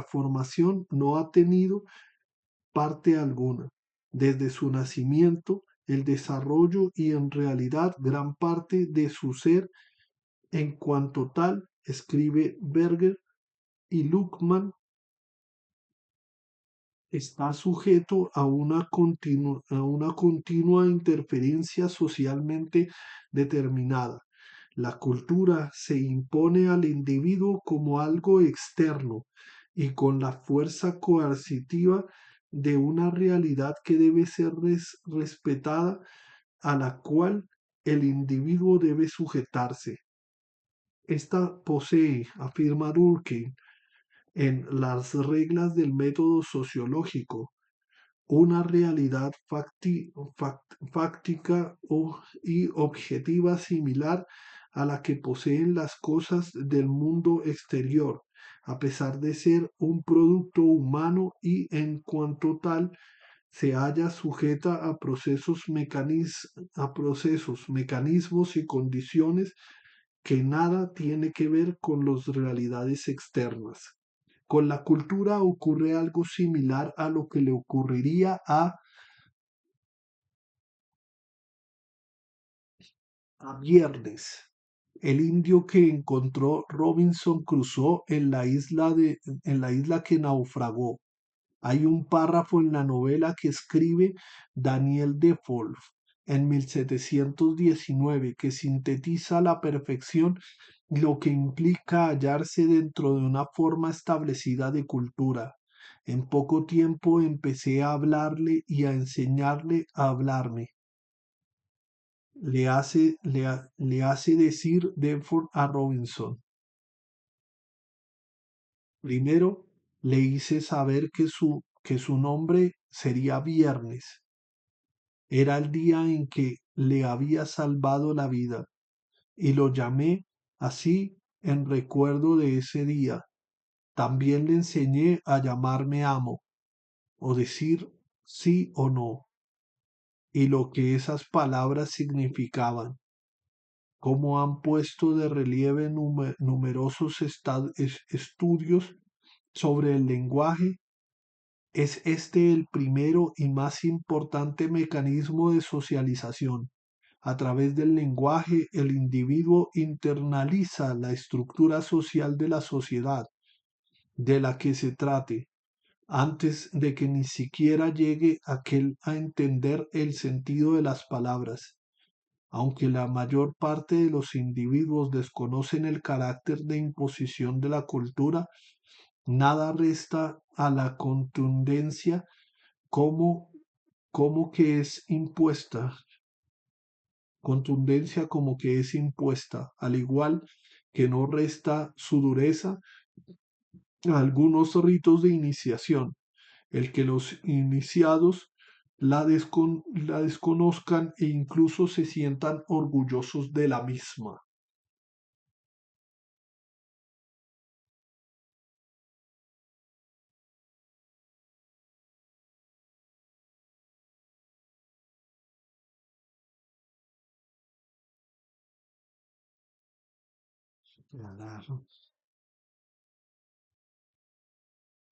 formación no ha tenido parte alguna. Desde su nacimiento, el desarrollo y en realidad gran parte de su ser en cuanto tal, escribe Berger y Luckmann, está sujeto a una continua interferencia socialmente determinada. La cultura se impone al individuo como algo externo y con la fuerza coercitiva de una realidad que debe ser respetada, a la cual el individuo debe sujetarse. Esta posee, afirma Durkheim, en las reglas del método sociológico, una realidad fáctica y objetiva similar a la que poseen las cosas del mundo exterior, a pesar de ser un producto humano y en cuanto tal se halla sujeta a procesos, mecanismos y condiciones que nada tiene que ver con las realidades externas. Con la cultura ocurre algo similar a lo que le ocurriría a Viernes, el indio que encontró Robinson Crusoe en la isla que naufragó. Hay un párrafo en la novela que escribe Daniel Defoe en 1719 que sintetiza a la perfección lo que implica hallarse dentro de una forma establecida de cultura. En poco tiempo empecé a hablarle y a enseñarle a hablarme. Le hace decir Defoe a Robinson. Primero, le hice saber que su nombre sería Viernes. Era el día en que le había salvado la vida, y lo llamé así en recuerdo de ese día. También le enseñé a llamarme amo, o decir sí o no, y lo que esas palabras significaban. Como han puesto de relieve numerosos estudios sobre el lenguaje, es este el primero y más importante mecanismo de socialización. A través del lenguaje, el individuo internaliza la estructura social de la sociedad de la que se trate, antes de que ni siquiera llegue aquel a entender el sentido de las palabras. Aunque la mayor parte de los individuos desconocen el carácter de imposición de la cultura, nada resta a la contundencia como, como que es impuesta, contundencia como que es impuesta, al igual que no resta su dureza a algunos ritos de iniciación, el que los iniciados la desconozcan e incluso se sientan orgullosos de la misma.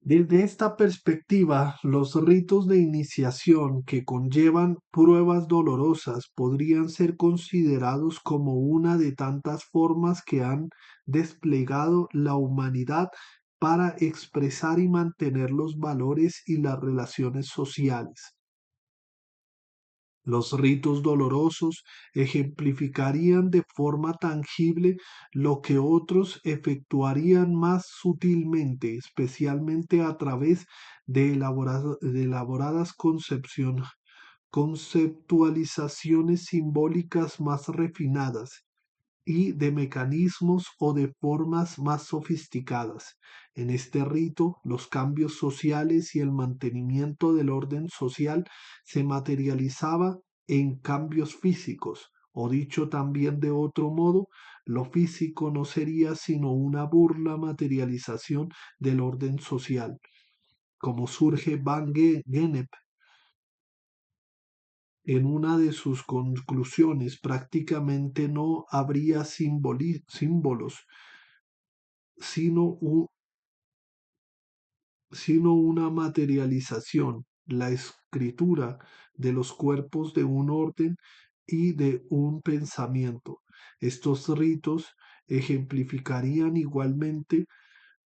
Desde esta perspectiva, los ritos de iniciación que conllevan pruebas dolorosas podrían ser considerados como una de tantas formas que han desplegado la humanidad para expresar y mantener los valores y las relaciones sociales. Los ritos dolorosos ejemplificarían de forma tangible lo que otros efectuarían más sutilmente, especialmente a través de elaboradas conceptualizaciones simbólicas más refinadas y de mecanismos o de formas más sofisticadas. En este rito, los cambios sociales y el mantenimiento del orden social se materializaba en cambios físicos, o dicho también de otro modo, lo físico no sería sino una burla materialización del orden social. Como surge Van Gennep en una de sus conclusiones, prácticamente no habría símbolos, sino, sino una materialización, la escritura de los cuerpos de un orden y de un pensamiento. Estos ritos ejemplificarían igualmente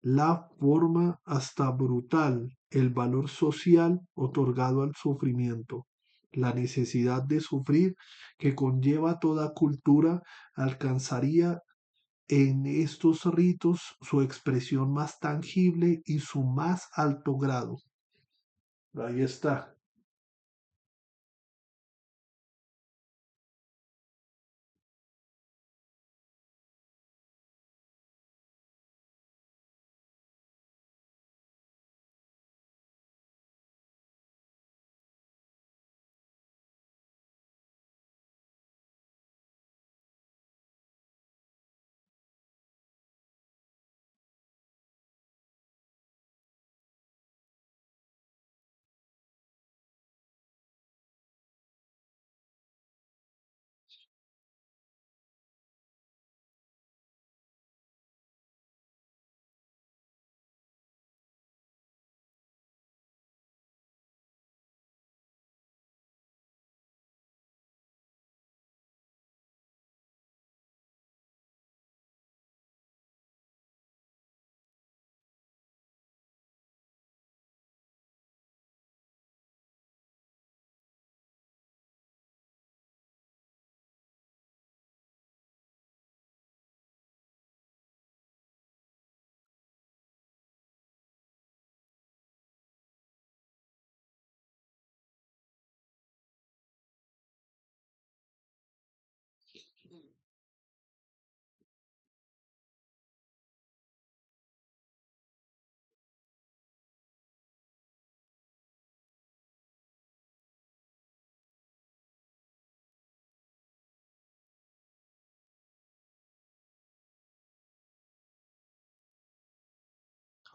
la forma hasta brutal, el valor social otorgado al sufrimiento. La necesidad de sufrir que conlleva toda cultura alcanzaría en estos ritos su expresión más tangible y su más alto grado. Ahí está.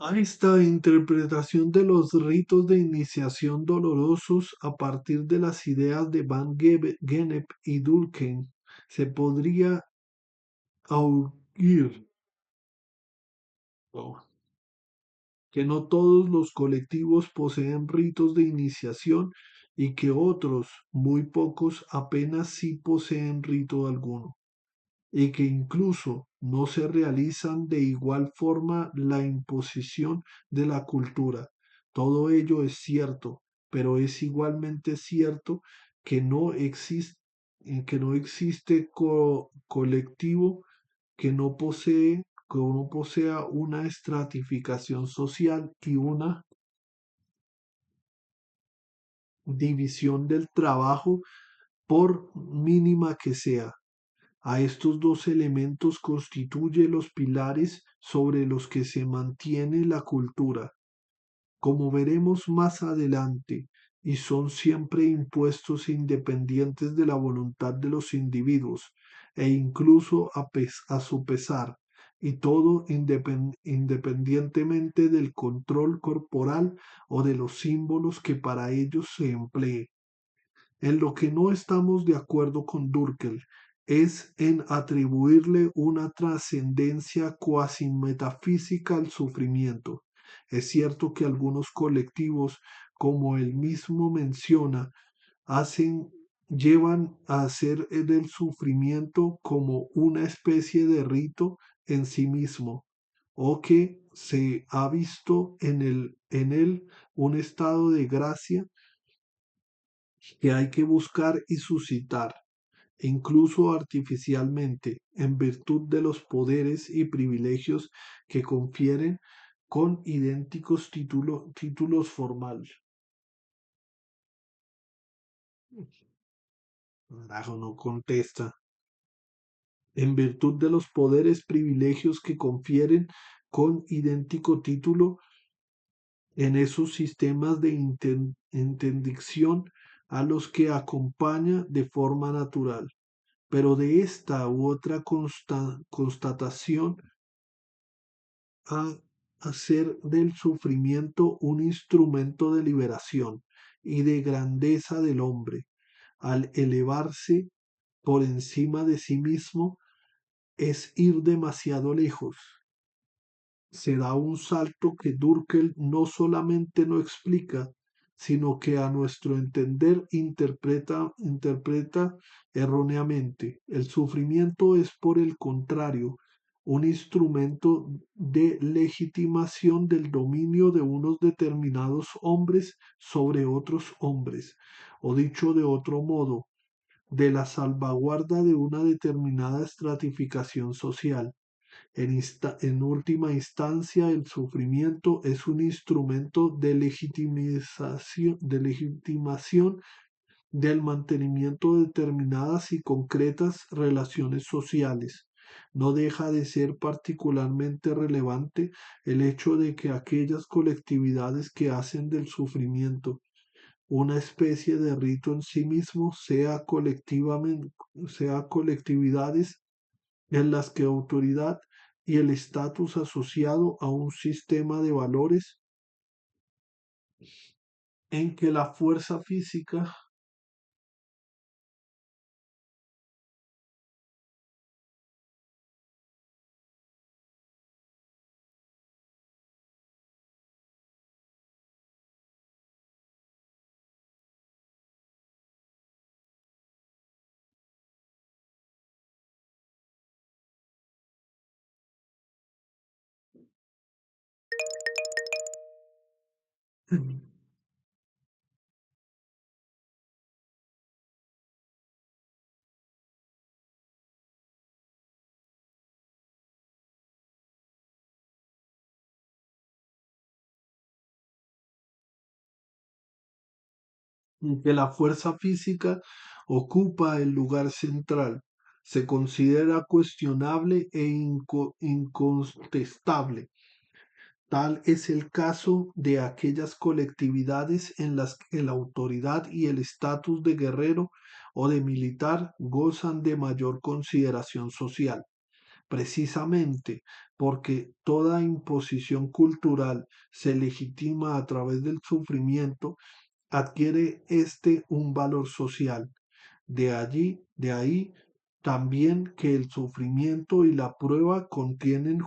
A esta interpretación de los ritos de iniciación dolorosos a partir de las ideas de Gennep y Durkheim se podría augurar que no todos los colectivos poseen ritos de iniciación y que otros, muy pocos, apenas sí poseen rito alguno, y que incluso no se realizan de igual forma la imposición de la cultura. Todo ello es cierto, pero es igualmente cierto que no existe colectivo que no posea una estratificación social y una división del trabajo por mínima que sea. A estos dos elementos constituye los pilares sobre los que se mantiene la cultura, como veremos más adelante, y son siempre impuestos independientes de la voluntad de los individuos, e incluso a su pesar, y todo independientemente del control corporal o de los símbolos que para ellos se emplee. En lo que no estamos de acuerdo con Durkheim es en atribuirle una trascendencia cuasi metafísica al sufrimiento. Es cierto que algunos colectivos, como él mismo menciona, hacen, llevan a hacer del sufrimiento como una especie de rito en sí mismo, o que se ha visto en él un estado de gracia que hay que buscar y suscitar, incluso artificialmente, en virtud de los poderes y privilegios que confieren con idénticos títulos formales. Carajo, no contesta. En virtud de los poderes privilegios que confieren con idéntico título en esos sistemas de interdicción a los que acompaña de forma natural. Pero de esta u otra constatación a hacer del sufrimiento un instrumento de liberación y de grandeza del hombre, al elevarse por encima de sí mismo, es ir demasiado lejos. Se da un salto que Durkheim no solamente no explica, sino que a nuestro entender interpreta erróneamente. El sufrimiento es, por el contrario, un instrumento de legitimación del dominio de unos determinados hombres sobre otros hombres, o dicho de otro modo, de la salvaguarda de una determinada estratificación social. En última instancia, el sufrimiento es un instrumento de legitimación del mantenimiento de determinadas y concretas relaciones sociales. No deja de ser particularmente relevante el hecho de que aquellas colectividades que hacen del sufrimiento una especie de rito en sí mismo, sea colectividades en las que autoridad y el estatus asociado a un sistema de valores en que la fuerza física en que la fuerza física ocupa el lugar central, se considera cuestionable e incontestable. Tal es el caso de aquellas colectividades en las que la autoridad y el estatus de guerrero o de militar gozan de mayor consideración social. precisamente porque toda imposición cultural se legitima a través del sufrimiento, adquiere este un valor social. De ahí también que el sufrimiento y la prueba contienen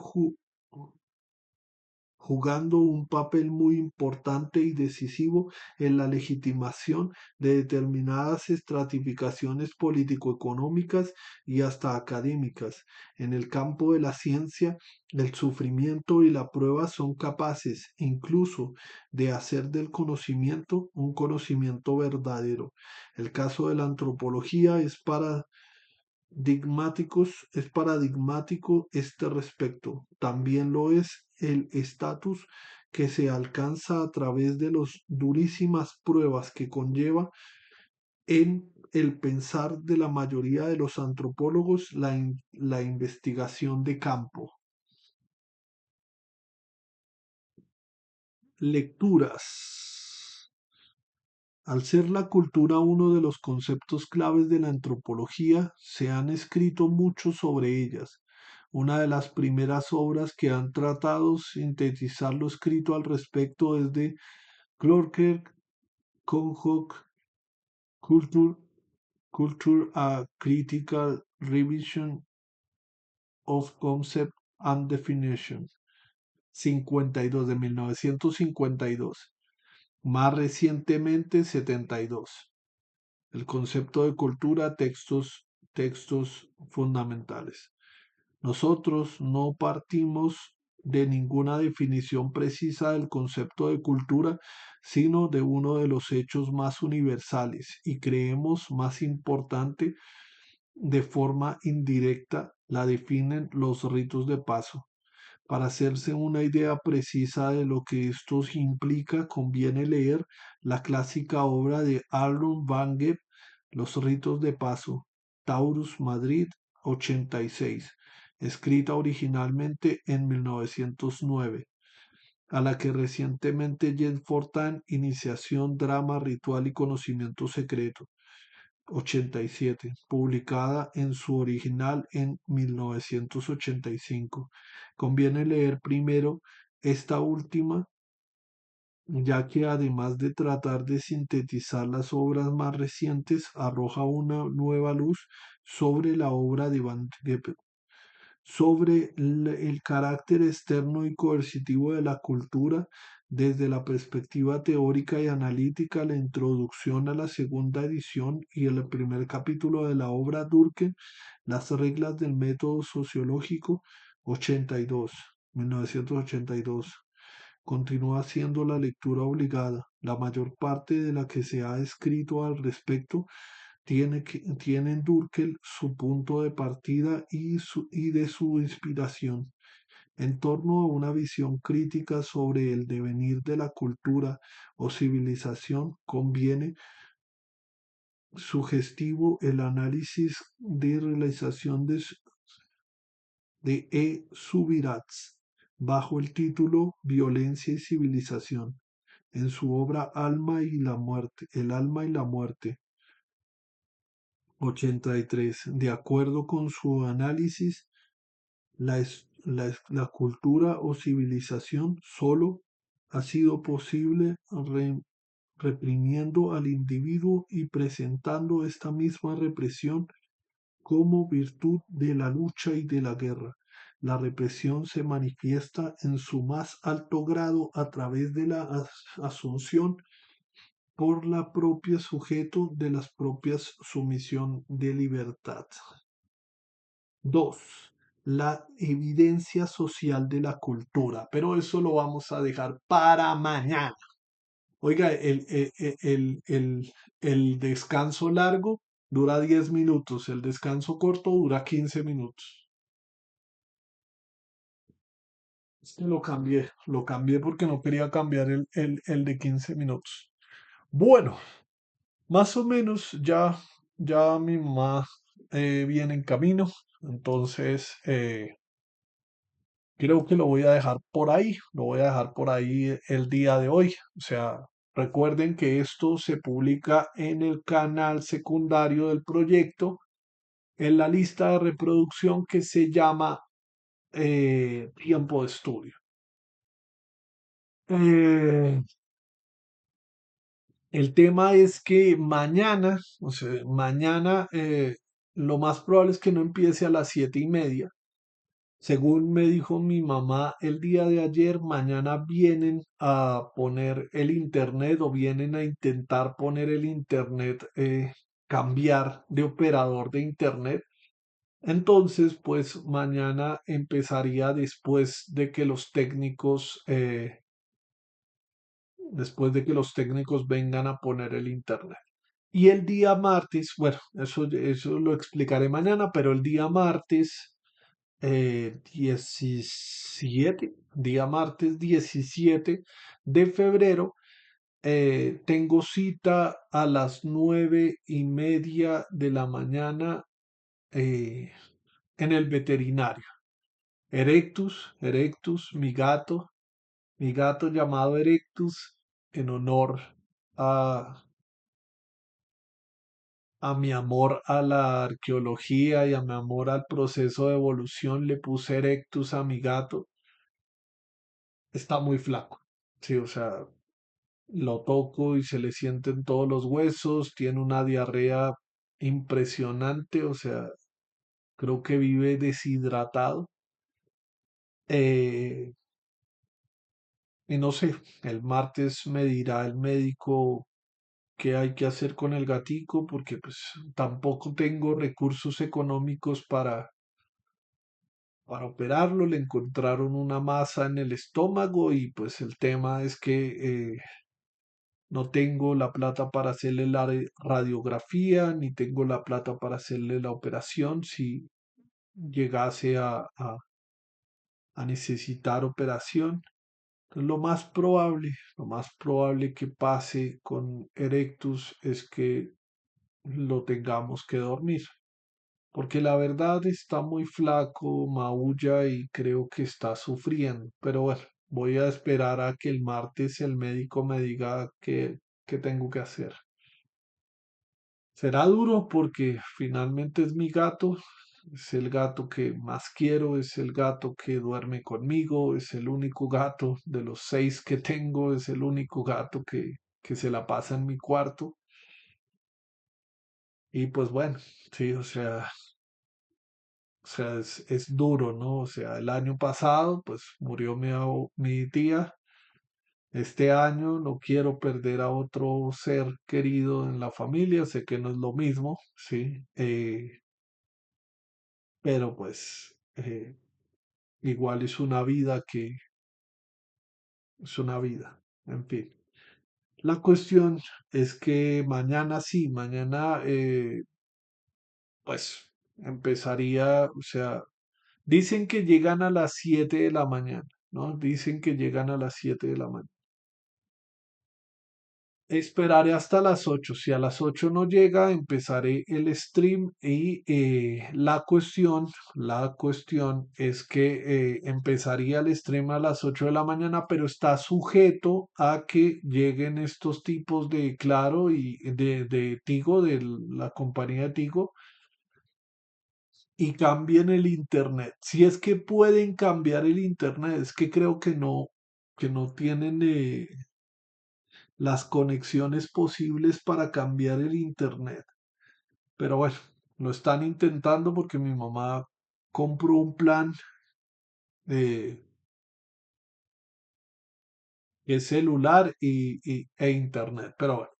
jugando un papel muy importante y decisivo en la legitimación de determinadas estratificaciones político-económicas y hasta académicas. En el campo de la ciencia, el sufrimiento y la prueba son capaces incluso de hacer del conocimiento un conocimiento verdadero. El caso de la antropología es paradigmático este respecto. También lo es el estatus que se alcanza a través de las durísimas pruebas que conlleva en el pensar de la mayoría de los antropólogos la investigación de campo. Lecturas. Al ser la cultura uno de los conceptos claves de la antropología, se han escrito mucho sobre ellas. Una de las primeras obras que han tratado sintetizar lo escrito al respecto es de Clocker Conhock, Culture, Culture a Critical Revision of Concept and Definition, 52 de 1952. Más recientemente, 72. El concepto de cultura, textos fundamentales. Nosotros no partimos de ninguna definición precisa del concepto de cultura, sino de uno de los hechos más universales y creemos más importante, de forma indirecta, la definen los ritos de paso. Para hacerse una idea precisa de lo que esto implica, conviene leer la clásica obra de Aaron Van Gogh, Los ritos de paso, Taurus, Madrid, 86, escrita originalmente en 1909, a la que recientemente Jen Fortin, Iniciación, Drama, Ritual y Conocimiento Secreto, 87, publicada en su original en 1985. Conviene leer primero esta última, ya que además de tratar de sintetizar las obras más recientes, arroja una nueva luz sobre la obra de Van Gogh, sobre el carácter externo y coercitivo de la cultura desde la perspectiva teórica y analítica. La introducción a la segunda edición y el primer capítulo de la obra Durkheim, Las reglas del método sociológico, 82, 1982. Continúa siendo la lectura obligada. La mayor parte de la que se ha escrito al respecto tiene en Durkheim su punto de partida y de su inspiración. En torno a una visión crítica sobre el devenir de la cultura o civilización, conviene sugestivo el análisis de realización de Subirats bajo el título Violencia y civilización, en su obra Alma y la muerte, El alma y la muerte, 83. De acuerdo con su análisis, la cultura o civilización solo ha sido posible reprimiendo al individuo y presentando esta misma represión como virtud de la lucha y de la guerra. La represión se manifiesta en su más alto grado a través de la asunción por la propia sujeto de las propias sumisión de libertad. 2. La evidencia social de la cultura, pero eso lo vamos a dejar para mañana. Oiga, el descanso largo dura 10 minutos, el descanso corto dura 15 minutos. Es que lo cambié porque no quería cambiar el de 15 minutos. Bueno, más o menos ya mi mamá viene en camino, entonces creo que lo voy a dejar por ahí, lo voy a dejar por ahí el día de hoy. O sea, recuerden que esto se publica en el canal secundario del proyecto, en la lista de reproducción que se llama tiempo de estudio. Eh, el tema es que mañana, o sea, mañana lo más probable es que no empiece a las 7:30. Según me dijo mi mamá el día de ayer, mañana vienen a poner el internet o vienen a intentar poner el internet, cambiar de operador de internet. Entonces, pues mañana empezaría después de que los técnicos vengan a poner el internet. Y el día martes, bueno, eso lo explicaré mañana, pero el día martes 17 de febrero, tengo cita a las 9:30 de la mañana, eh, en el veterinario. Erectus, mi gato llamado Erectus, en honor a mi amor a la arqueología y a mi amor al proceso de evolución, le puse Erectus a mi gato. Está muy flaco. Sí, o sea, lo toco y se le sienten todos los huesos, tiene una diarrea impresionante, o sea, creo que vive deshidratado. Eh, y no sé, el martes me dirá el médico qué hay que hacer con el gatico, porque pues tampoco tengo recursos económicos para operarlo. Le encontraron una masa en el estómago y pues el tema es que no tengo la plata para hacerle la radiografía, ni tengo la plata para hacerle la operación si llegase a necesitar operación. Entonces, lo más probable que pase con Erectus es que lo tengamos que dormir, porque la verdad está muy flaco, maulla y creo que está sufriendo. Pero bueno, voy a esperar a que el martes el médico me diga qué tengo que hacer. Será duro porque finalmente es mi gato, es el gato que más quiero, es el gato que duerme conmigo, es el único gato de los 6 que tengo, es el único gato que se la pasa en mi cuarto. Y pues bueno, sí, o sea, es duro, ¿no? O sea, el año pasado, pues murió mi tía. Este año no quiero perder a otro ser querido en la familia, sé que no es lo mismo, sí, pero pues igual es una vida, en fin. La cuestión es que mañana sí, mañana pues empezaría, o sea, dicen que llegan a las 7 de la mañana, ¿no? Dicen que llegan a las 7 de la mañana. Esperaré hasta las 8. Si a las 8 no llega, empezaré el stream y la cuestión es que empezaría el stream a las 8 de la mañana, pero está sujeto a que lleguen estos tipos de Claro y de Tigo, de la compañía Tigo, y cambien el internet. Si es que pueden cambiar el internet, es que creo que no tienen las conexiones posibles para cambiar el internet. Pero bueno, lo están intentando porque mi mamá compró un plan eh, que es celular e internet. Pero bueno,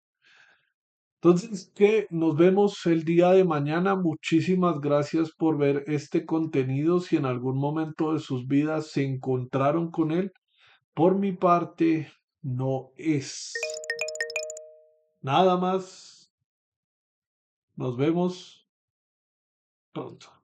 entonces que nos vemos el día de mañana. Muchísimas gracias por ver este contenido. Si en algún momento de sus vidas se encontraron con él, por mi parte no es nada más. Nos vemos pronto.